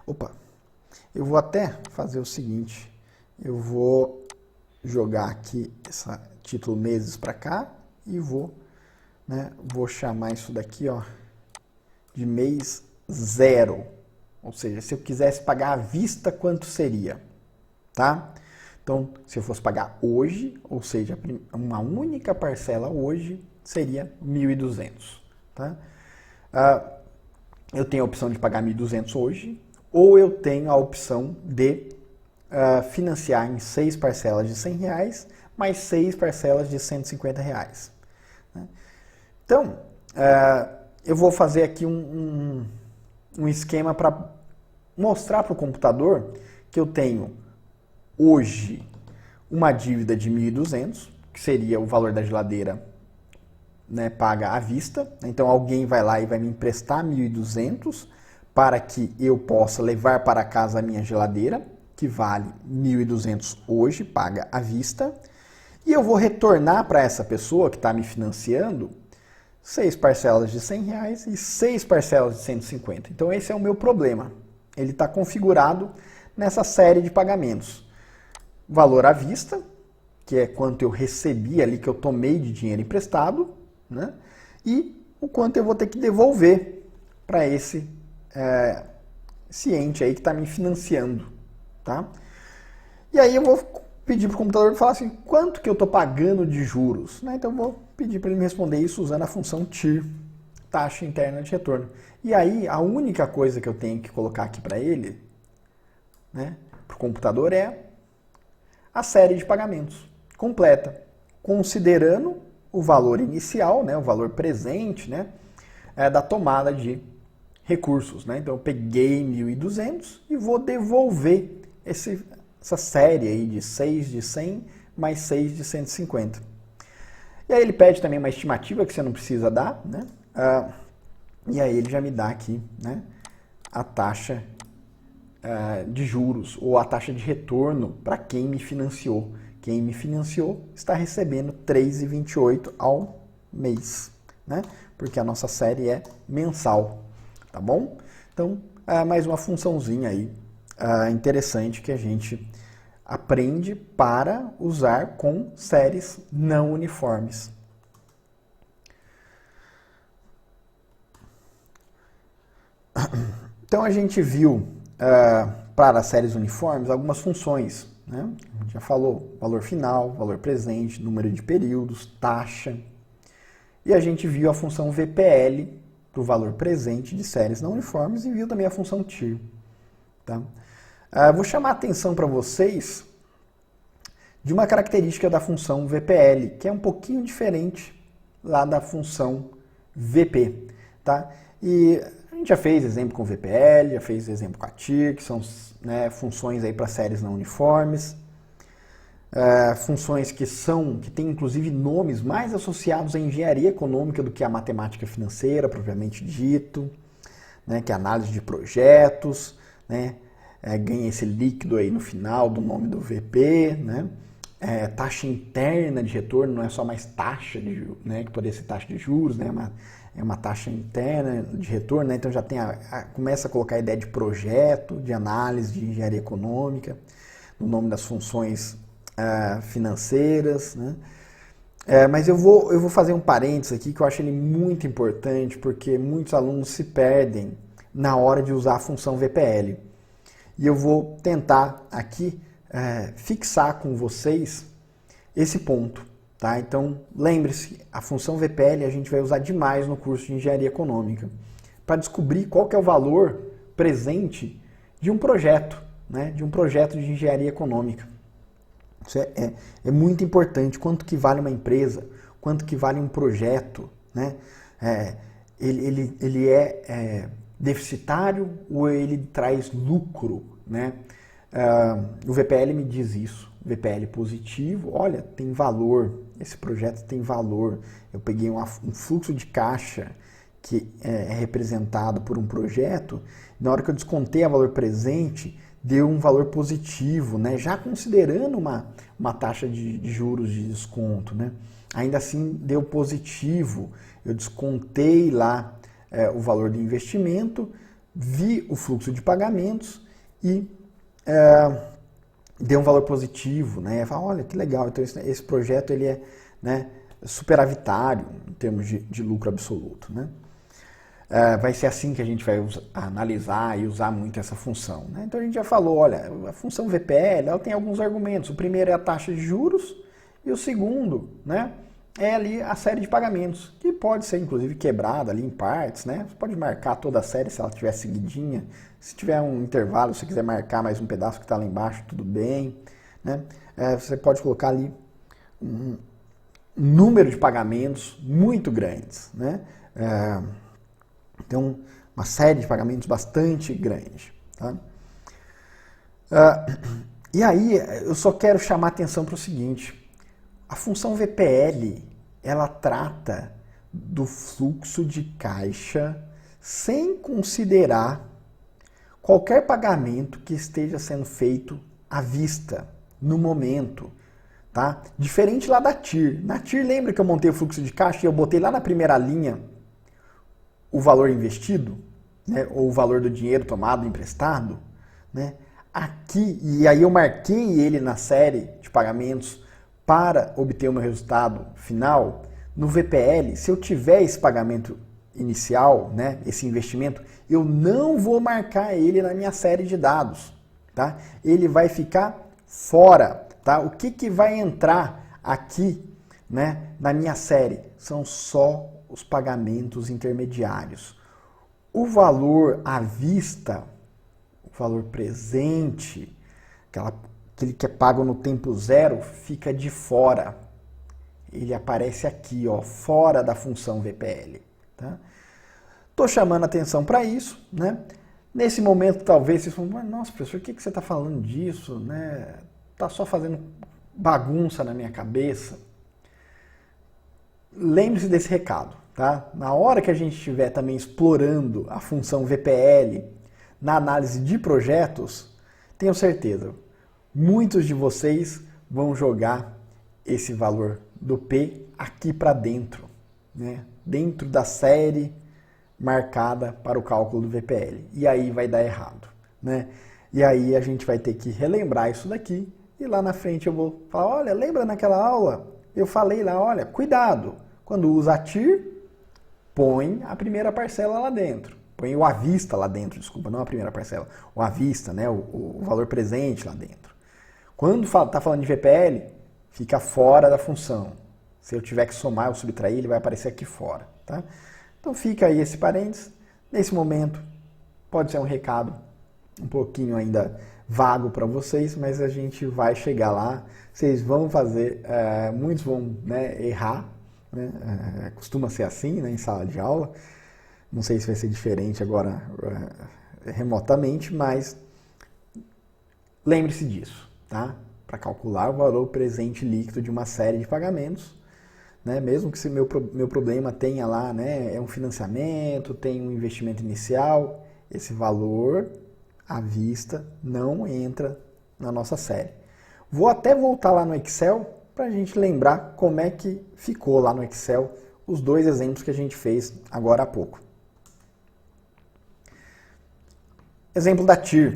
Opa, eu vou até fazer o seguinte, eu vou jogar aqui esse título meses para cá e vou chamar isso daqui, ó, de mês 0. Ou seja, se eu quisesse pagar à vista, quanto seria? Tá? Então, se eu fosse pagar hoje, ou seja, uma única parcela hoje, seria 1.200. Tá? Eu tenho a opção de pagar 1.200 hoje, ou eu tenho a opção de financiar em 6 parcelas de R$100, mais 6 parcelas de R$150. Né? Então, eu vou fazer aqui um esquema para mostrar para o computador que eu tenho hoje uma dívida de 1.200, que seria o valor da geladeira, né, paga à vista. Então alguém vai lá e vai me emprestar 1.200 para que eu possa levar para casa a minha geladeira, que vale 1.200 hoje, paga à vista. E eu vou retornar para essa pessoa que está me financiando 6 parcelas de R$100 e 6 parcelas de 150. Então esse é o meu problema. Ele está configurado nessa série de pagamentos. Valor à vista, que é quanto eu recebi ali, que eu tomei de dinheiro emprestado, né? E o quanto eu vou ter que devolver para esse ciente aí que está me financiando. Tá? E aí eu vou pedir para o computador falar assim, quanto que eu estou pagando de juros? Né? Então eu vou pedir para ele me responder isso usando a função TIR, taxa interna de retorno. E aí a única coisa que eu tenho que colocar aqui para ele, né, para o computador, é a série de pagamentos completa, considerando o valor inicial, né, o valor presente, né, da tomada de recursos. Né? Então eu peguei 1.200 e vou devolver essa série aí de 6 de 100 mais 6 de 150. E aí ele pede também uma estimativa que você não precisa dar, né? E aí ele já me dá aqui, né, a taxa de juros ou a taxa de retorno para quem me financiou. Quem me financiou está recebendo 3,28 ao mês, né? Porque a nossa série é mensal, tá bom? Então, mais uma funçãozinha aí interessante que a gente aprende para usar com séries não uniformes. Então a gente viu para as séries uniformes algumas funções, né? A gente já falou valor final, valor presente, número de períodos, taxa. E a gente viu a função VPL para o valor presente de séries não uniformes e viu também a função TIR. Tá? Vou chamar a atenção para vocês de uma característica da função VPL, que é um pouquinho diferente lá da função VP. Tá? E a gente já fez exemplo com VPL, já fez exemplo com a TIR, que são, né, funções para séries não uniformes. Funções que têm inclusive nomes mais associados à engenharia econômica do que à matemática financeira, propriamente dito, né, que é a análise de projetos, né, ganha esse líquido aí no final do nome do VP, né, taxa interna de retorno, não é só mais taxa, né, que poderia ser taxa de juros, né, é uma taxa interna de retorno, né, então já tem começa a colocar a ideia de projeto, de análise de engenharia econômica, no nome das funções financeiras, né? Mas eu vou fazer um parênteses aqui que eu acho ele muito importante, porque muitos alunos se perdem na hora de usar a função VPL. E eu vou tentar aqui fixar com vocês esse ponto. Tá? Então, lembre-se, a função VPL a gente vai usar demais no curso de Engenharia Econômica, para descobrir qual que é o valor presente de um projeto, né? De um projeto de engenharia econômica. Isso é muito importante, quanto que vale uma empresa, quanto que vale um projeto, né? Ele é deficitário ou ele traz lucro, né? O VPL me diz isso, VPL positivo, olha, tem valor, esse projeto tem valor, eu peguei um fluxo de caixa que é representado por um projeto, na hora que eu descontei a valor presente, deu um valor positivo, né? Já considerando uma taxa de juros de desconto, né? Ainda assim deu positivo, eu descontei lá o valor do investimento, vi o fluxo de pagamentos e deu um valor positivo, né? Fala, olha que legal, então esse projeto ele é, né, superavitário em termos de lucro absoluto, né? Vai ser assim que a gente vai analisar e usar muito essa função, né? Então a gente já falou, olha, a função VPL ela tem alguns argumentos. O primeiro é a taxa de juros e o segundo, né, é ali a série de pagamentos, que pode ser inclusive quebrada ali em partes, né? Você pode marcar toda a série se ela estiver seguidinha. Se tiver um intervalo, se você quiser marcar mais um pedaço que está lá embaixo, tudo bem, né? Você pode colocar ali um número de pagamentos muito grandes, né? Então, uma série de pagamentos bastante grande. Tá? E aí, eu só quero chamar atenção para o seguinte. A função VPL, ela trata do fluxo de caixa sem considerar qualquer pagamento que esteja sendo feito à vista, no momento. Tá? Diferente lá da TIR. Na TIR, lembra que eu montei o fluxo de caixa e eu botei lá na primeira linha o valor investido, né, ou o valor do dinheiro tomado emprestado, né? Aqui, e aí eu marquei ele na série de pagamentos para obter o meu resultado final. No VPL, se eu tiver esse pagamento inicial, né, esse investimento, eu não vou marcar ele na minha série de dados, tá? Ele vai ficar fora, tá? O que vai entrar aqui, né, na minha série são só os pagamentos intermediários. O valor à vista, o valor presente, aquele que é pago no tempo zero, fica de fora. Ele aparece aqui, ó, fora da função VPL. Tá? Tô chamando atenção para isso, né? Nesse momento, talvez vocês falem, nossa, professor, o que você está falando disso? Né? Tá só fazendo bagunça na minha cabeça. Lembre-se desse recado, tá? Na hora que a gente estiver também explorando a função VPL na análise de projetos, tenho certeza, muitos de vocês vão jogar esse valor do P aqui para dentro, né? Dentro da série marcada para o cálculo do VPL. E aí vai dar errado, né? E aí a gente vai ter que relembrar isso daqui e lá na frente eu vou falar, olha, lembra naquela aula? Eu falei lá, olha, cuidado, quando usa a TIR, põe a primeira parcela lá dentro. Põe o à vista lá dentro, desculpa, não a primeira parcela. O à vista, né, o valor presente lá dentro. Quando está falando de VPL, fica fora da função. Se eu tiver que somar ou subtrair, ele vai aparecer aqui fora. Tá? Então fica aí esse parênteses. Nesse momento, pode ser um recado um pouquinho ainda vago para vocês, mas a gente vai chegar lá. Vocês vão fazer, muitos vão, né, errar, né? Costuma ser assim, né, em sala de aula. Não sei se vai ser diferente agora remotamente, mas lembre-se disso, tá? Para calcular o valor presente líquido de uma série de pagamentos, né? Mesmo que se meu problema tenha lá, né, é um financiamento, tem um investimento inicial, esse valor à vista não entra na nossa série. Vou até voltar lá no Excel para a gente lembrar como é que ficou lá no Excel os dois exemplos que a gente fez agora há pouco. Exemplo da TIR.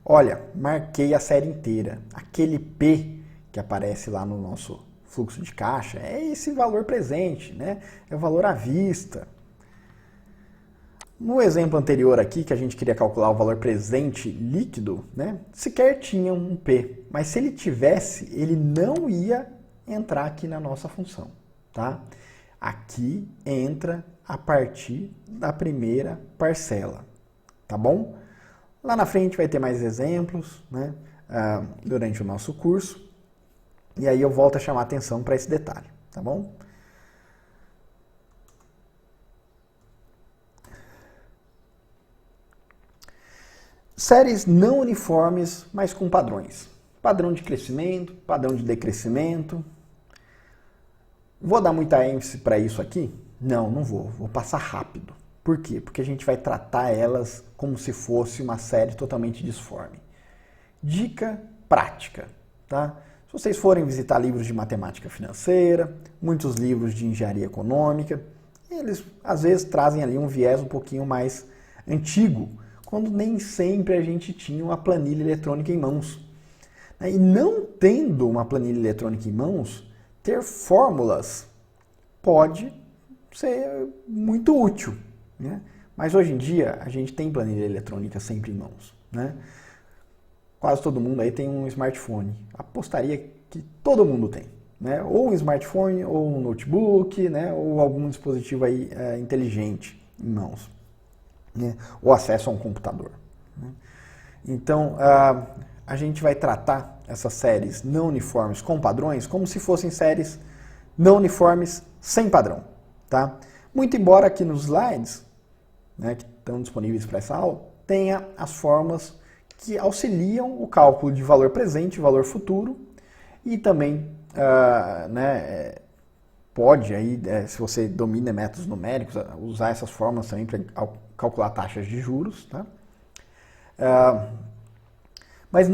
Olha, marquei a série inteira. Aquele P que aparece lá no nosso fluxo de caixa é esse valor presente, né? É o valor à vista. No exemplo anterior aqui, que a gente queria calcular o valor presente líquido, né, sequer tinha um P. Mas se ele tivesse, ele não ia entrar aqui na nossa função. Tá? Aqui entra a partir da primeira parcela. Tá bom? Lá na frente vai ter mais exemplos, né, durante o nosso curso. E aí eu volto a chamar atenção para esse detalhe. Tá bom? Séries não uniformes, mas com padrões. Padrão de crescimento, padrão de decrescimento. Vou dar muita ênfase para isso aqui? Não, não vou. Vou passar rápido. Por quê? Porque a gente vai tratar elas como se fosse uma série totalmente disforme. Dica prática, tá? Se vocês forem visitar livros de matemática financeira, muitos livros de engenharia econômica, eles às vezes trazem ali um viés um pouquinho mais antigo, quando nem sempre a gente tinha uma planilha eletrônica em mãos. E não tendo uma planilha eletrônica em mãos, ter fórmulas pode ser muito útil, né? Mas hoje em dia a gente tem planilha eletrônica sempre em mãos, né? Quase todo mundo aí tem um smartphone. Apostaria que todo mundo tem, né? Ou um smartphone, ou um notebook, né? Ou algum dispositivo aí inteligente em mãos, né? Ou acesso a um computador, né? Então, a gente vai tratar essas séries não uniformes com padrões como se fossem séries não uniformes sem padrão, tá? Muito embora aqui nos slides, né, que estão disponíveis para essa aula, tenha as formas que auxiliam o cálculo de valor presente e valor futuro e também né, pode, aí, se você domina métodos numéricos, usar essas formas também para calcular taxas de juros, tá? Mas,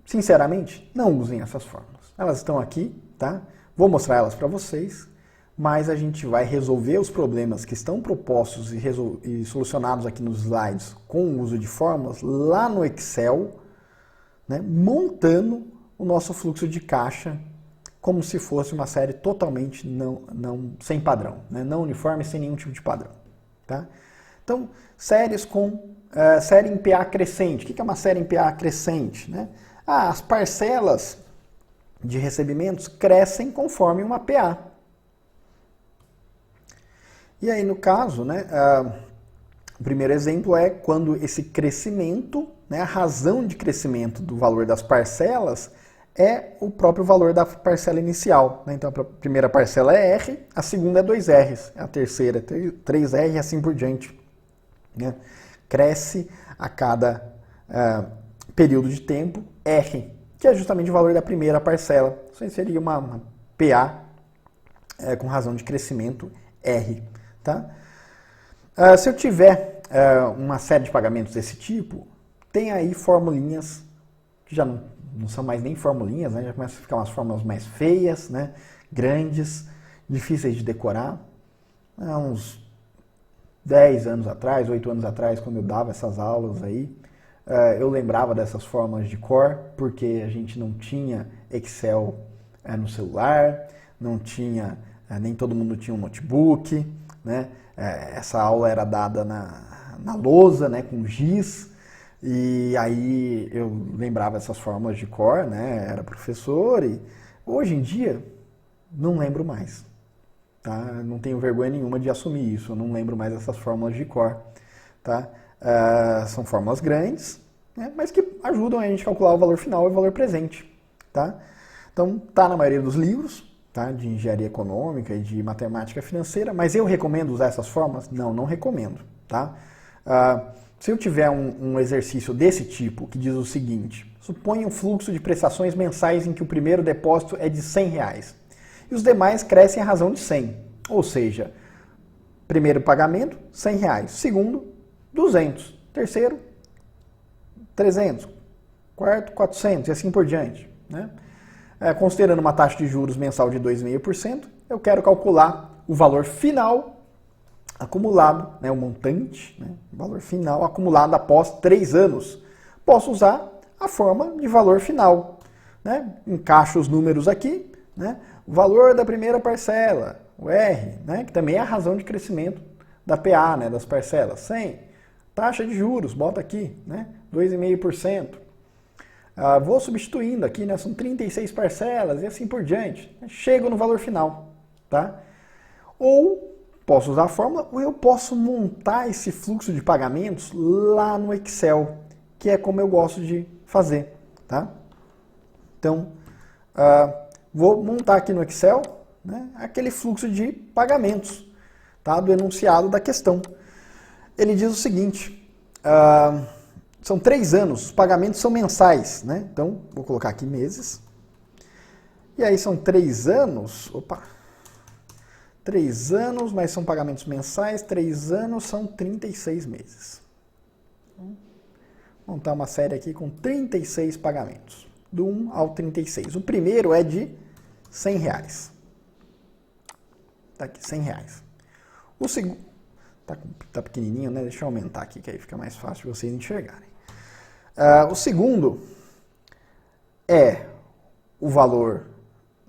sinceramente, não usem essas fórmulas. Elas estão aqui, tá? Vou mostrar elas para vocês, mas a gente vai resolver os problemas que estão propostos e solucionados aqui nos slides com o uso de fórmulas lá no Excel, né? Montando o nosso fluxo de caixa como se fosse uma série totalmente sem padrão, né? Não uniforme, sem nenhum tipo de padrão, tá? Então, séries com série em PA crescente. O que é uma série em PA crescente, né? As parcelas de recebimentos crescem conforme uma PA. E aí, no caso, né, o primeiro exemplo é quando esse crescimento, né, a razão de crescimento do valor das parcelas é o próprio valor da parcela inicial, né? Então, a primeira parcela é R, a segunda é 2Rs, a terceira é 3R e assim por diante, né? Cresce a cada período de tempo R, que é justamente o valor da primeira parcela. Isso aí seria uma PA com razão de crescimento R. Tá? Se eu tiver uma série de pagamentos desse tipo, tem aí formulinhas que já não são mais nem formulinhas, né? Já começam a ficar umas fórmulas mais feias, né? Grandes, difíceis de decorar. Há uns 10 anos atrás, 8 anos atrás, quando eu dava essas aulas aí, eu lembrava dessas fórmulas de cor, porque a gente não tinha Excel no celular, não tinha, nem todo mundo tinha um notebook, né? Essa aula era dada na lousa, né, com giz, e aí eu lembrava essas fórmulas de cor, né? Era professor e hoje em dia não lembro mais. Tá? Não tenho vergonha nenhuma de assumir isso, eu não lembro mais dessas fórmulas de cor. Tá? São fórmulas grandes, né, mas que ajudam a gente a calcular o valor final e o valor presente. Tá? Então, está na maioria dos livros, tá, de engenharia econômica e de matemática financeira, mas eu recomendo usar essas fórmulas? Não, não recomendo. Tá? Se eu tiver um exercício desse tipo, que diz o seguinte: suponha um fluxo de prestações mensais em que o primeiro depósito é de R$100. E os demais crescem à razão de 100. Ou seja, primeiro pagamento, R$100. Segundo, 200. Terceiro, 300. Quarto, 400 e assim por diante, né? Considerando uma taxa de juros mensal de 2,5%, eu quero calcular o valor final acumulado, né, o montante, né, o valor final acumulado após 3 anos. Posso usar a forma de valor final, né? Encaixo os números aqui, né? O valor da primeira parcela, o R, né, que também é a razão de crescimento da PA, né, das parcelas, 100. Taxa de juros, bota aqui, né, 2,5%. Vou substituindo aqui, né, são 36 parcelas e assim por diante. Chego no valor final, tá? Ou posso usar a fórmula, ou eu posso montar esse fluxo de pagamentos lá no Excel, que é como eu gosto de fazer, tá? Então, vou montar aqui no Excel, né, aquele fluxo de pagamentos, tá, do enunciado da questão. Ele diz o seguinte: são 3 anos, os pagamentos são mensais, né? Então, vou colocar aqui meses. E aí são 3 anos, 3 anos, mas são pagamentos mensais, 3 anos são 36 meses. Vou montar uma série aqui com 36 pagamentos, do 1 ao 36. O primeiro é de R$100. Tá aqui, R$100. O segundo, Tá pequenininho, né? Deixa eu aumentar aqui, que aí fica mais fácil de vocês enxergarem. O segundo é o valor,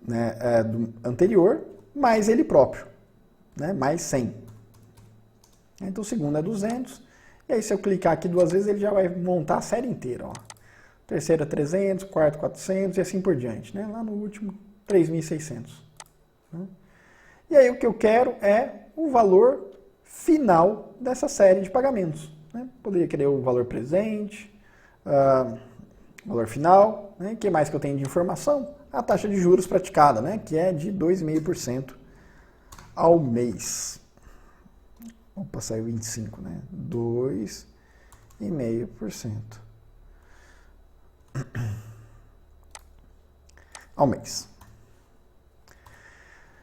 né, do anterior, mais ele próprio, né, mais 100. Então o segundo é 200, e aí se eu clicar aqui duas vezes, ele já vai montar a série inteira. Ó. Terceiro é 300, quarto 400 e assim por diante. Né? Lá no último, 3.600. Né? E aí o que eu quero é o valor final dessa série de pagamentos. Né? Poderia querer o valor presente, valor final. Né? O que mais que eu tenho de informação? A taxa de juros praticada, né? Que é de 2,5% ao mês. Opa, saiu 25, né? 2,5% ao mês.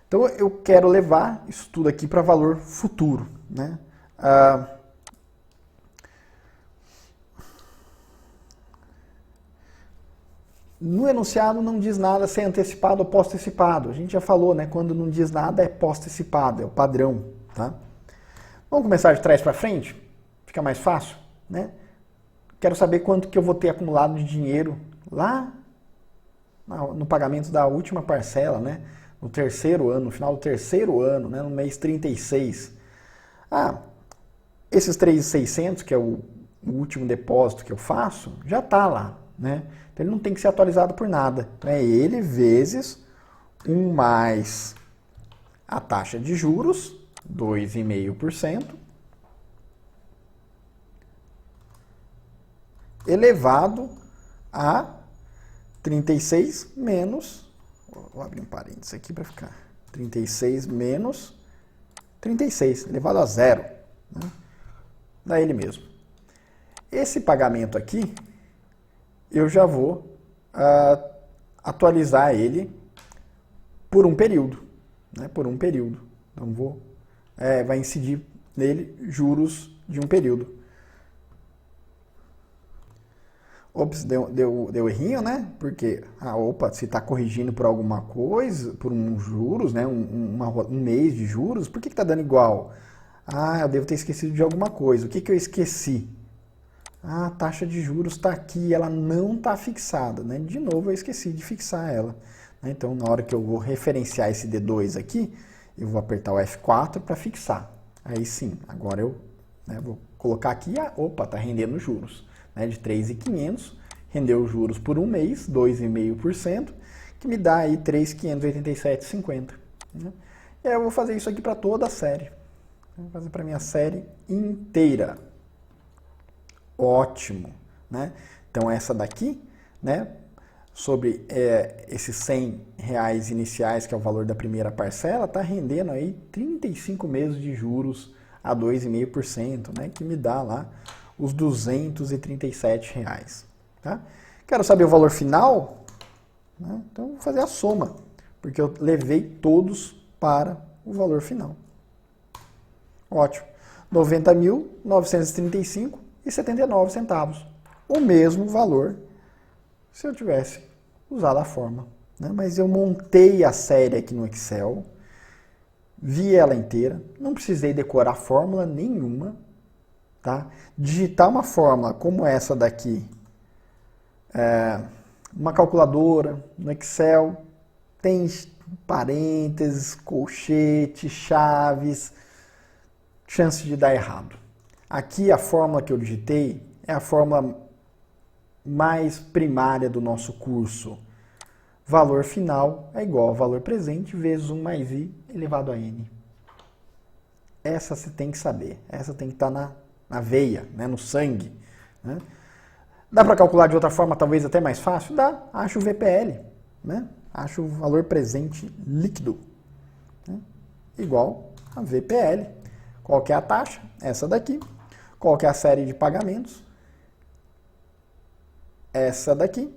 Então eu quero levar isso tudo aqui para valor futuro, né? No enunciado não diz nada se é antecipado ou pós-antecipado. A gente já falou, né? Quando não diz nada é pós-antecipado, é o padrão, tá? Vamos começar de trás para frente? Fica mais fácil, né? Quero saber quanto que eu vou ter acumulado de dinheiro lá no pagamento da última parcela, né? No terceiro ano, no final do terceiro ano, né? No mês 36. Esses 3.600, que é o último depósito que eu faço, já está lá, né? Então ele não tem que ser atualizado por nada. Então é ele vezes 1 mais a taxa de juros, 2,5%, elevado a 36 menos, vou abrir um parênteses aqui para ficar, 36 menos 36, elevado a zero, né? Dá ele mesmo. Esse pagamento aqui, eu já vou atualizar ele por um período, né? Por um período. Então vai incidir nele juros de um período. Ops, deu errinho, né? Porque, se está corrigindo por alguma coisa, por uns juros, né? Um mês de juros, por que está dando igual? Eu devo ter esquecido de alguma coisa. O que eu esqueci? A taxa de juros está aqui, ela não está fixada, né? De novo, eu esqueci de fixar ela. Então, na hora que eu vou referenciar esse D2 aqui, eu vou apertar o F4 para fixar. Aí sim, agora eu vou colocar aqui, está rendendo juros. Né, de 3.500, rendeu juros por um mês, 2,5%, que me dá aí 3.587,50. Né? E aí eu vou fazer isso aqui para toda a série. Vou fazer para a minha série inteira. Ótimo. Né? Então essa daqui, né, sobre esses R$100 iniciais, que é o valor da primeira parcela, está rendendo aí 35 meses de juros a 2,5%, né, que me dá lá os R$237. Tá? Quero saber o valor final? Né? Então, vou fazer a soma, porque eu levei todos para o valor final. Ótimo. R$ 90.935,79. O mesmo valor se eu tivesse usado a fórmula. Né? Mas eu montei a série aqui no Excel, vi ela inteira, não precisei decorar fórmula nenhuma. Tá? Digitar uma fórmula como essa daqui, uma calculadora no Excel, tem parênteses, colchete, chaves, chance de dar errado. Aqui a fórmula que eu digitei é a fórmula mais primária do nosso curso. Valor final é igual ao valor presente vezes 1 mais i elevado a n. Essa você tem que saber, essa tem que estar na veia, né, no sangue. Né? Dá para calcular de outra forma, talvez até mais fácil? Dá. Acho o VPL. Né? Acho o valor presente líquido. Né? Igual a VPL. Qual que é a taxa? Essa daqui. Qual que é a série de pagamentos? Essa daqui.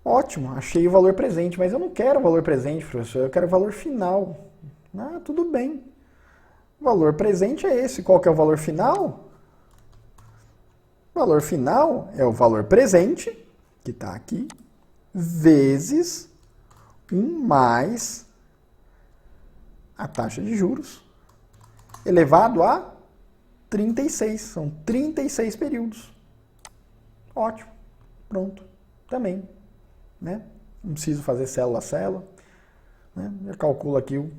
Ótimo, achei o valor presente, mas eu não quero o valor presente, professor, eu quero o valor final. Tudo bem. O valor presente é esse. Qual que é o valor final? O valor final é o valor presente, que está aqui, vezes 1 mais a taxa de juros, elevado a 36. São 36 períodos. Ótimo. Pronto. Também. Né? Não preciso fazer célula a célula. Né? Já calculo aqui o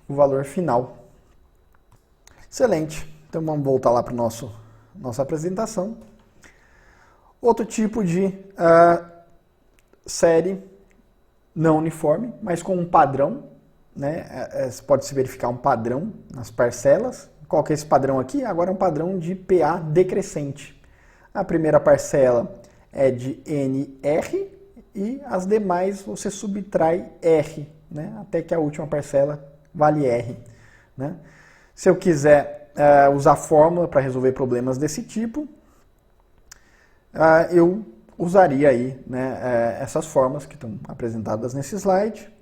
valor final. Excelente. Então vamos voltar lá para a nossa apresentação. Outro tipo de série não uniforme, mas com um padrão, né? Pode-se verificar um padrão nas parcelas. Qual que é esse padrão aqui? Agora é um padrão de PA decrescente. A primeira parcela é de NR e as demais você subtrai R, né? Até que a última parcela vale R. Né? Se eu quiser usar fórmula para resolver problemas desse tipo, eu usaria aí, né, essas fórmulas que estão apresentadas nesse slide.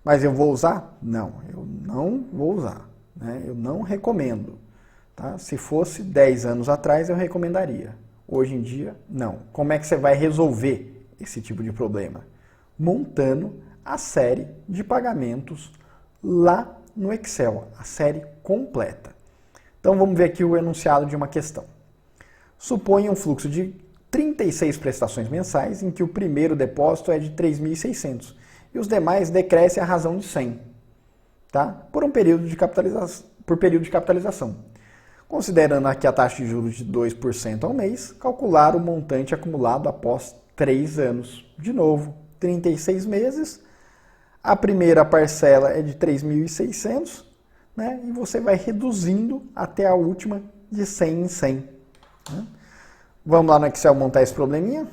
Mas eu vou usar? Não, eu não vou usar. Né? Eu não recomendo. Tá? Se fosse 10 anos atrás, eu recomendaria. Hoje em dia, não. Como é que você vai resolver esse tipo de problema? Montando a série de pagamentos lá no Excel, a série completa. Então vamos ver aqui o enunciado de uma questão. Suponha um fluxo de 36 prestações mensais, em que o primeiro depósito é de 3.600 e os demais decrescem à razão de 100, tá? Por período de capitalização. Considerando aqui a taxa de juros de 2% ao mês, calcular o montante acumulado após 3 anos. De novo, 36 meses, a primeira parcela é de 3.600, né? E você vai reduzindo até a última de 100 em 100. Né? Vamos lá no Excel montar esse probleminha.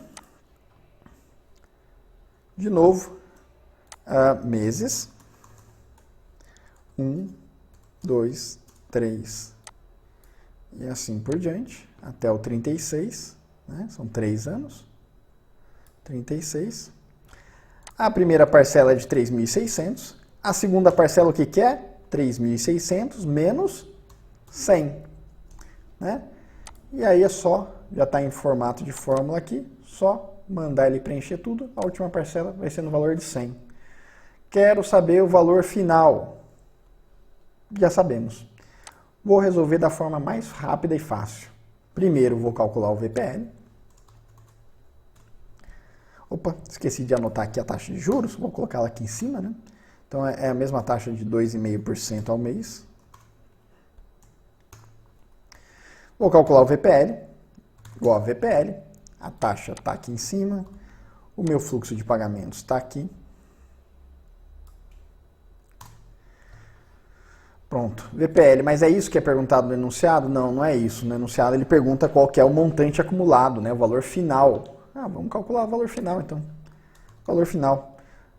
De novo, meses. 1, 2, 3 e assim por diante, até o 36, né? São 3 anos. 36. A primeira parcela é de 3.600. A segunda parcela o que é? 3.600 menos 100. Né? E aí é só, já está em formato de fórmula aqui, só mandar ele preencher tudo, a última parcela vai ser no valor de 100. Quero saber o valor final. Já sabemos. Vou resolver da forma mais rápida e fácil. Primeiro vou calcular o VPL. Opa, esqueci de anotar aqui a taxa de juros, vou colocar ela aqui em cima, né? Então é a mesma taxa de 2,5% ao mês. Vou calcular o VPL, igual a VPL, a taxa está aqui em cima, o meu fluxo de pagamentos está aqui. Pronto, VPL, mas é isso que é perguntado no enunciado? Não, não é isso. No enunciado ele pergunta qual que é o montante acumulado, né? O valor final. Vamos calcular o valor final então. Valor final.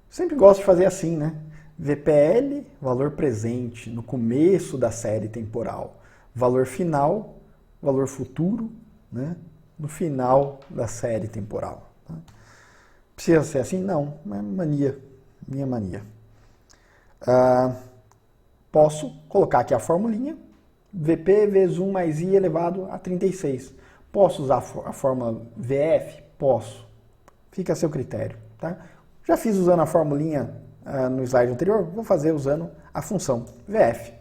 Sempre gosto de fazer assim, né? VPL, valor presente, no começo da série temporal. Valor final, valor futuro, né? No final da série temporal. Tá? Precisa ser assim? Não, é mania, minha mania. Posso colocar aqui a formulinha, VP vezes 1 mais I elevado a 36. Posso usar a fórmula VF? Posso. Fica a seu critério. Tá? Já fiz usando a formulinha no slide anterior, vou fazer usando a função VF.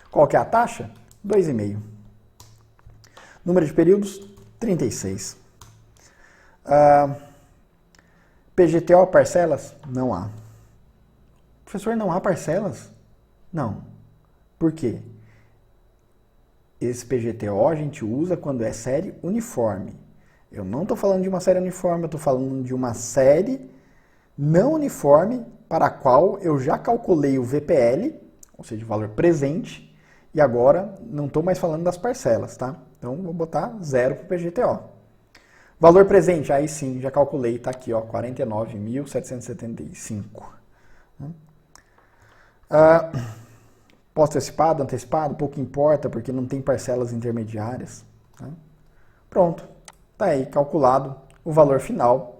Qual que é a taxa? 2,5. Número de períodos? 36. PGTO, parcelas? Não há. Professor, não há parcelas? Não. Por quê? Esse PGTO a gente usa quando é série uniforme. Eu não estou falando de uma série uniforme, eu estou falando de uma série não uniforme para a qual eu já calculei o VPL, ou seja, o valor presente, e agora não estou mais falando das parcelas, tá? Então vou botar 0 para o PGTO. Valor presente, aí sim, já calculei, está aqui, ó, 49.775. Pós-antecipado, antecipado, pouco importa, porque não tem parcelas intermediárias. Tá? Pronto, está aí calculado o valor final,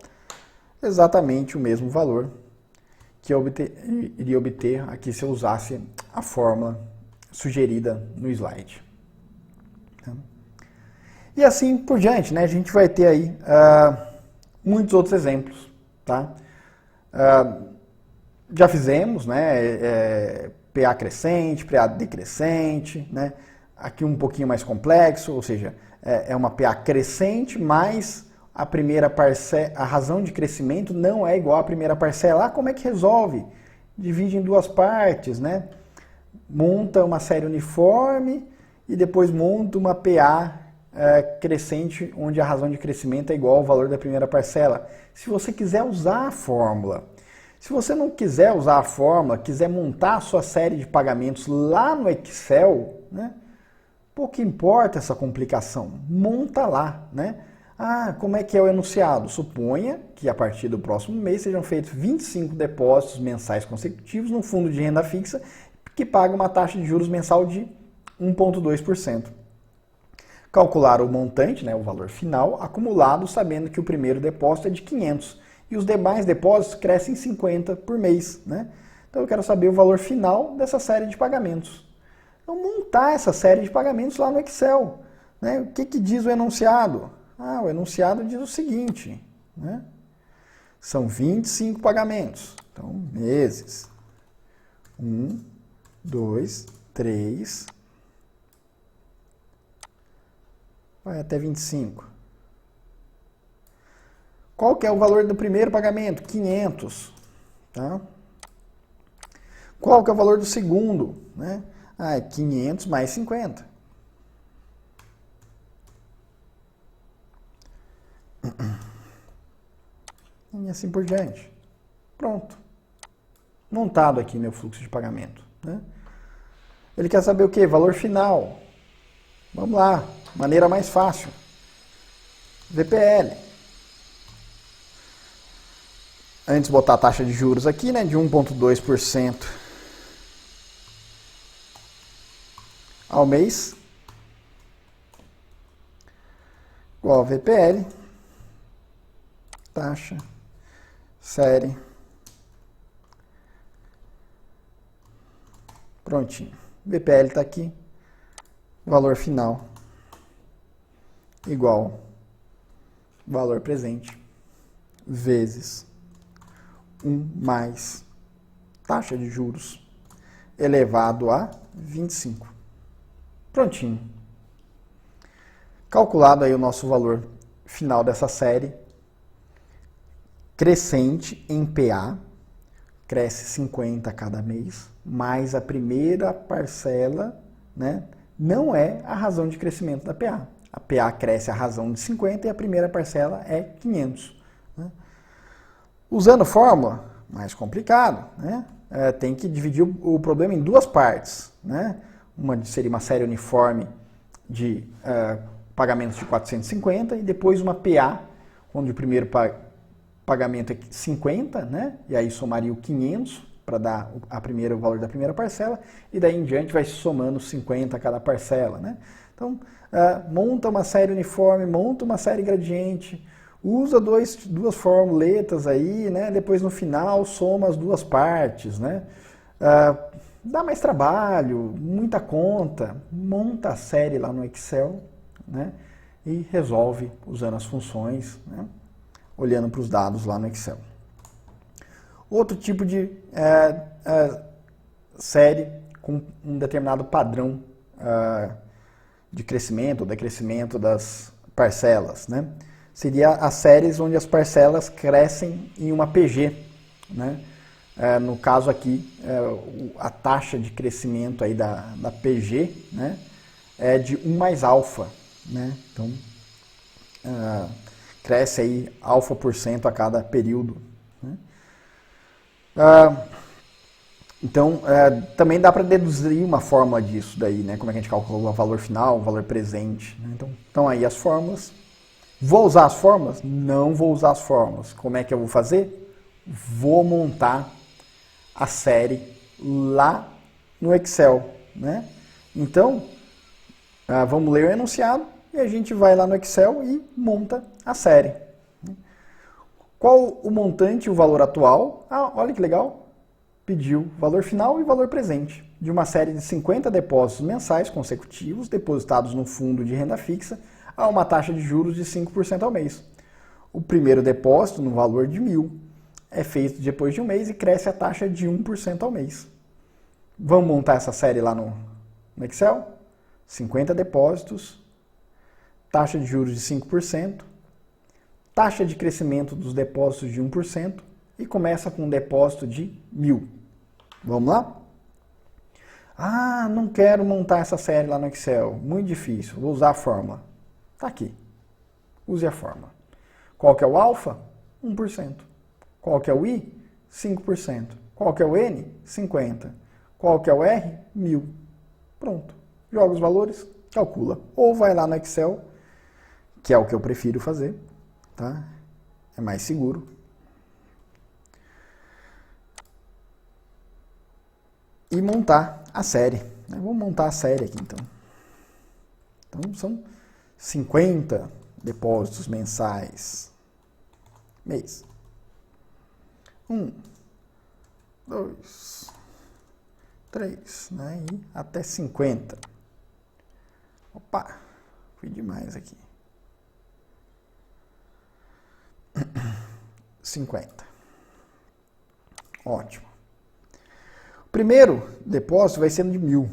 exatamente o mesmo valor que eu iria obter aqui se eu usasse a fórmula sugerida no slide. Tá? E assim por diante, né? A gente vai ter aí muitos outros exemplos. Tá? Já fizemos, né? PA crescente, PA decrescente, né? aqui um pouquinho mais complexo, ou seja, é uma PA crescente, mas a primeira parcela, a razão de crescimento não é igual à primeira parcela. Como é que resolve? Divide em duas partes, né? Monta uma série uniforme e depois monta uma PA crescente, onde a razão de crescimento é igual ao valor da primeira parcela. Se você quiser usar a fórmula. Se você não quiser usar a fórmula, quiser montar a sua série de pagamentos lá no Excel, né? Pouco importa essa complicação, monta lá, né? Como é que é o enunciado? Suponha que a partir do próximo mês sejam feitos 25 depósitos mensais consecutivos no fundo de renda fixa que paga uma taxa de juros mensal de 1,2%. Calcular o montante, né, o valor final, acumulado, sabendo que o primeiro depósito é de 500 e os demais depósitos crescem 50 por mês, né? Então eu quero saber o valor final dessa série de pagamentos. Então montar essa série de pagamentos lá no Excel, né? O que diz o enunciado? O enunciado diz o seguinte, né? São 25 pagamentos. Então, meses. 1, 2, 3. Vai até 25. Qual que é o valor do primeiro pagamento? 500. Tá? Qual que é o valor do segundo? Né? É 500 mais 50. E assim por diante. Pronto. Montado aqui meu fluxo de pagamento. Né? Ele quer saber o quê? Valor final. Vamos lá. Maneira mais fácil. VPL. Antes botar a taxa de juros aqui, né, de 1,2% ao mês. Igual a VPL. Taxa. Série. Prontinho. VPL está aqui. Valor final igual valor presente vezes 1 mais taxa de juros elevado a 25. Prontinho. Calculado aí o nosso valor final dessa série, crescente em PA, cresce 50 a cada mês, mais a primeira parcela, né, não é a razão de crescimento da PA. A PA cresce a razão de 50 e a primeira parcela é 500. Né? Usando fórmula, mais complicado, né? Tem que dividir o problema em duas partes. Né? Uma seria uma série uniforme de pagamentos de 450 e depois uma PA, onde o primeiro pagamento é 50, né? E aí somaria o 500 para dar o valor da primeira parcela, e daí em diante vai se somando 50 a cada parcela. Né? Então, monta uma série uniforme, monta uma série gradiente, usa duas formuletas aí, né? Depois no final soma as duas partes. Né? Dá mais trabalho, muita conta, monta a série lá no Excel, né? E resolve usando as funções, né? Olhando para os dados lá no Excel. Outro tipo de série com um determinado padrão de crescimento ou decrescimento das parcelas, né? Seria as séries onde as parcelas crescem em uma PG. Né? No caso aqui, a taxa de crescimento aí da PG, né, é de 1 mais alfa. Né? Então, cresce aí alfa% a cada período. Né? Então, também dá para deduzir uma fórmula disso daí, né? Como é que a gente calcula o valor final, o valor presente. Né? Então, aí as fórmulas. Vou usar as fórmulas? Não vou usar as fórmulas. Como é que eu vou fazer? Vou montar a série lá no Excel. Né? Então, vamos ler o enunciado e a gente vai lá no Excel e monta a série. Qual o montante e o valor atual? Olha que legal. Pediu valor final e valor presente de uma série de 50 depósitos mensais consecutivos depositados no fundo de renda fixa a uma taxa de juros de 5% ao mês. O primeiro depósito, no valor de 1.000, é feito depois de um mês e cresce a taxa de 1% ao mês. Vamos montar essa série lá no Excel? 50 depósitos, taxa de juros de 5%, taxa de crescimento dos depósitos de 1% e começa com um depósito de 1.000. Vamos lá? Ah, não quero montar essa série lá no Excel, muito difícil, vou usar a fórmula. Está aqui, use a fórmula. Qual que é o alfa? 1%. Qual que é o I? 5%. Qual que é o N? 50%. Qual que é o R? 1.000. Pronto. Joga os valores, calcula. Ou vai lá no Excel, que é o que eu prefiro fazer, tá? É mais seguro. E montar a série. Vamos montar a série aqui, então. Então, são 50 depósitos mensais. Mês. 1, 2, 3, né? E até 50. Opa, fui demais aqui. 50. Ótimo. O primeiro depósito vai ser de 1.000.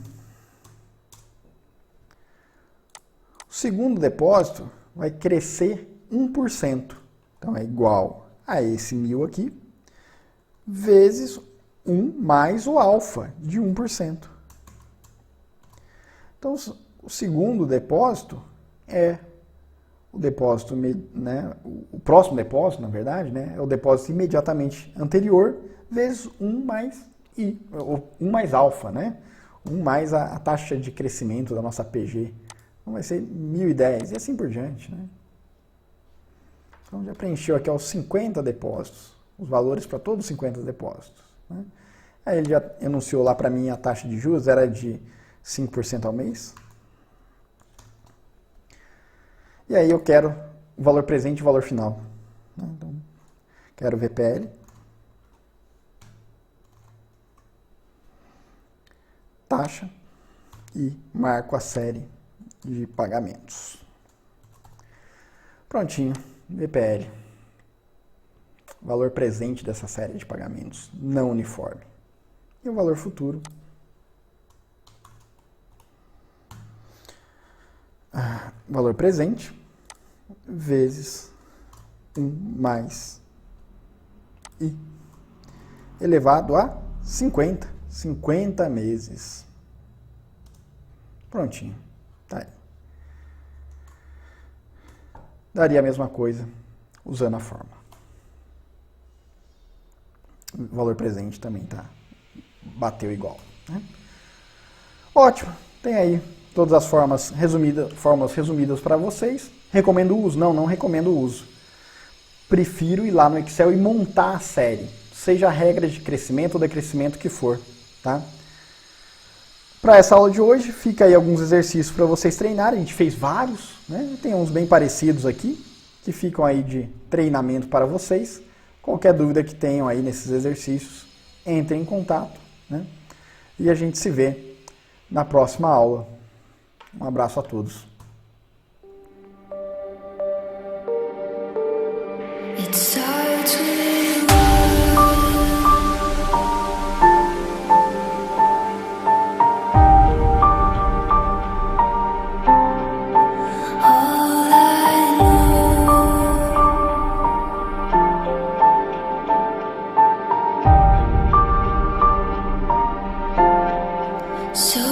O segundo depósito vai crescer 1%. Então, é igual a esse 1.000 aqui, vezes 1 mais o alfa de 1%. Então, o segundo depósito é o depósito, né, o próximo depósito, na verdade, né, é o depósito imediatamente anterior, vezes 1 mais I, ou 1 mais alfa, né? 1 mais a taxa de crescimento da nossa PG. Então vai ser 1.010 e assim por diante, né? Então já preencheu aqui os 50 depósitos, os valores para todos os 50 depósitos, né? Aí ele já enunciou lá para mim a taxa de juros, era de 5% ao mês. E aí eu quero o valor presente e o valor final. Então, quero o VPL. Taxa e marco a série de pagamentos. Prontinho, VPL. Valor presente dessa série de pagamentos não uniforme. E o valor futuro. Valor presente vezes 1 mais I elevado a 50. 50 meses. Prontinho. Tá aí. Daria a mesma coisa usando a fórmula. O valor presente também tá. Bateu igual, né? Ótimo. Tem aí todas as fórmulas resumidas para vocês. Recomendo o uso? Não, não recomendo o uso. Prefiro ir lá no Excel e montar a série. Seja a regra de crescimento ou decrescimento que for. Tá? Para essa aula de hoje, fica aí alguns exercícios para vocês treinarem. A gente fez vários, né? Tem uns bem parecidos aqui, que ficam aí de treinamento para vocês. Qualquer dúvida que tenham aí nesses exercícios, entrem em contato, né? E a gente se vê na próxima aula. Um abraço a todos. So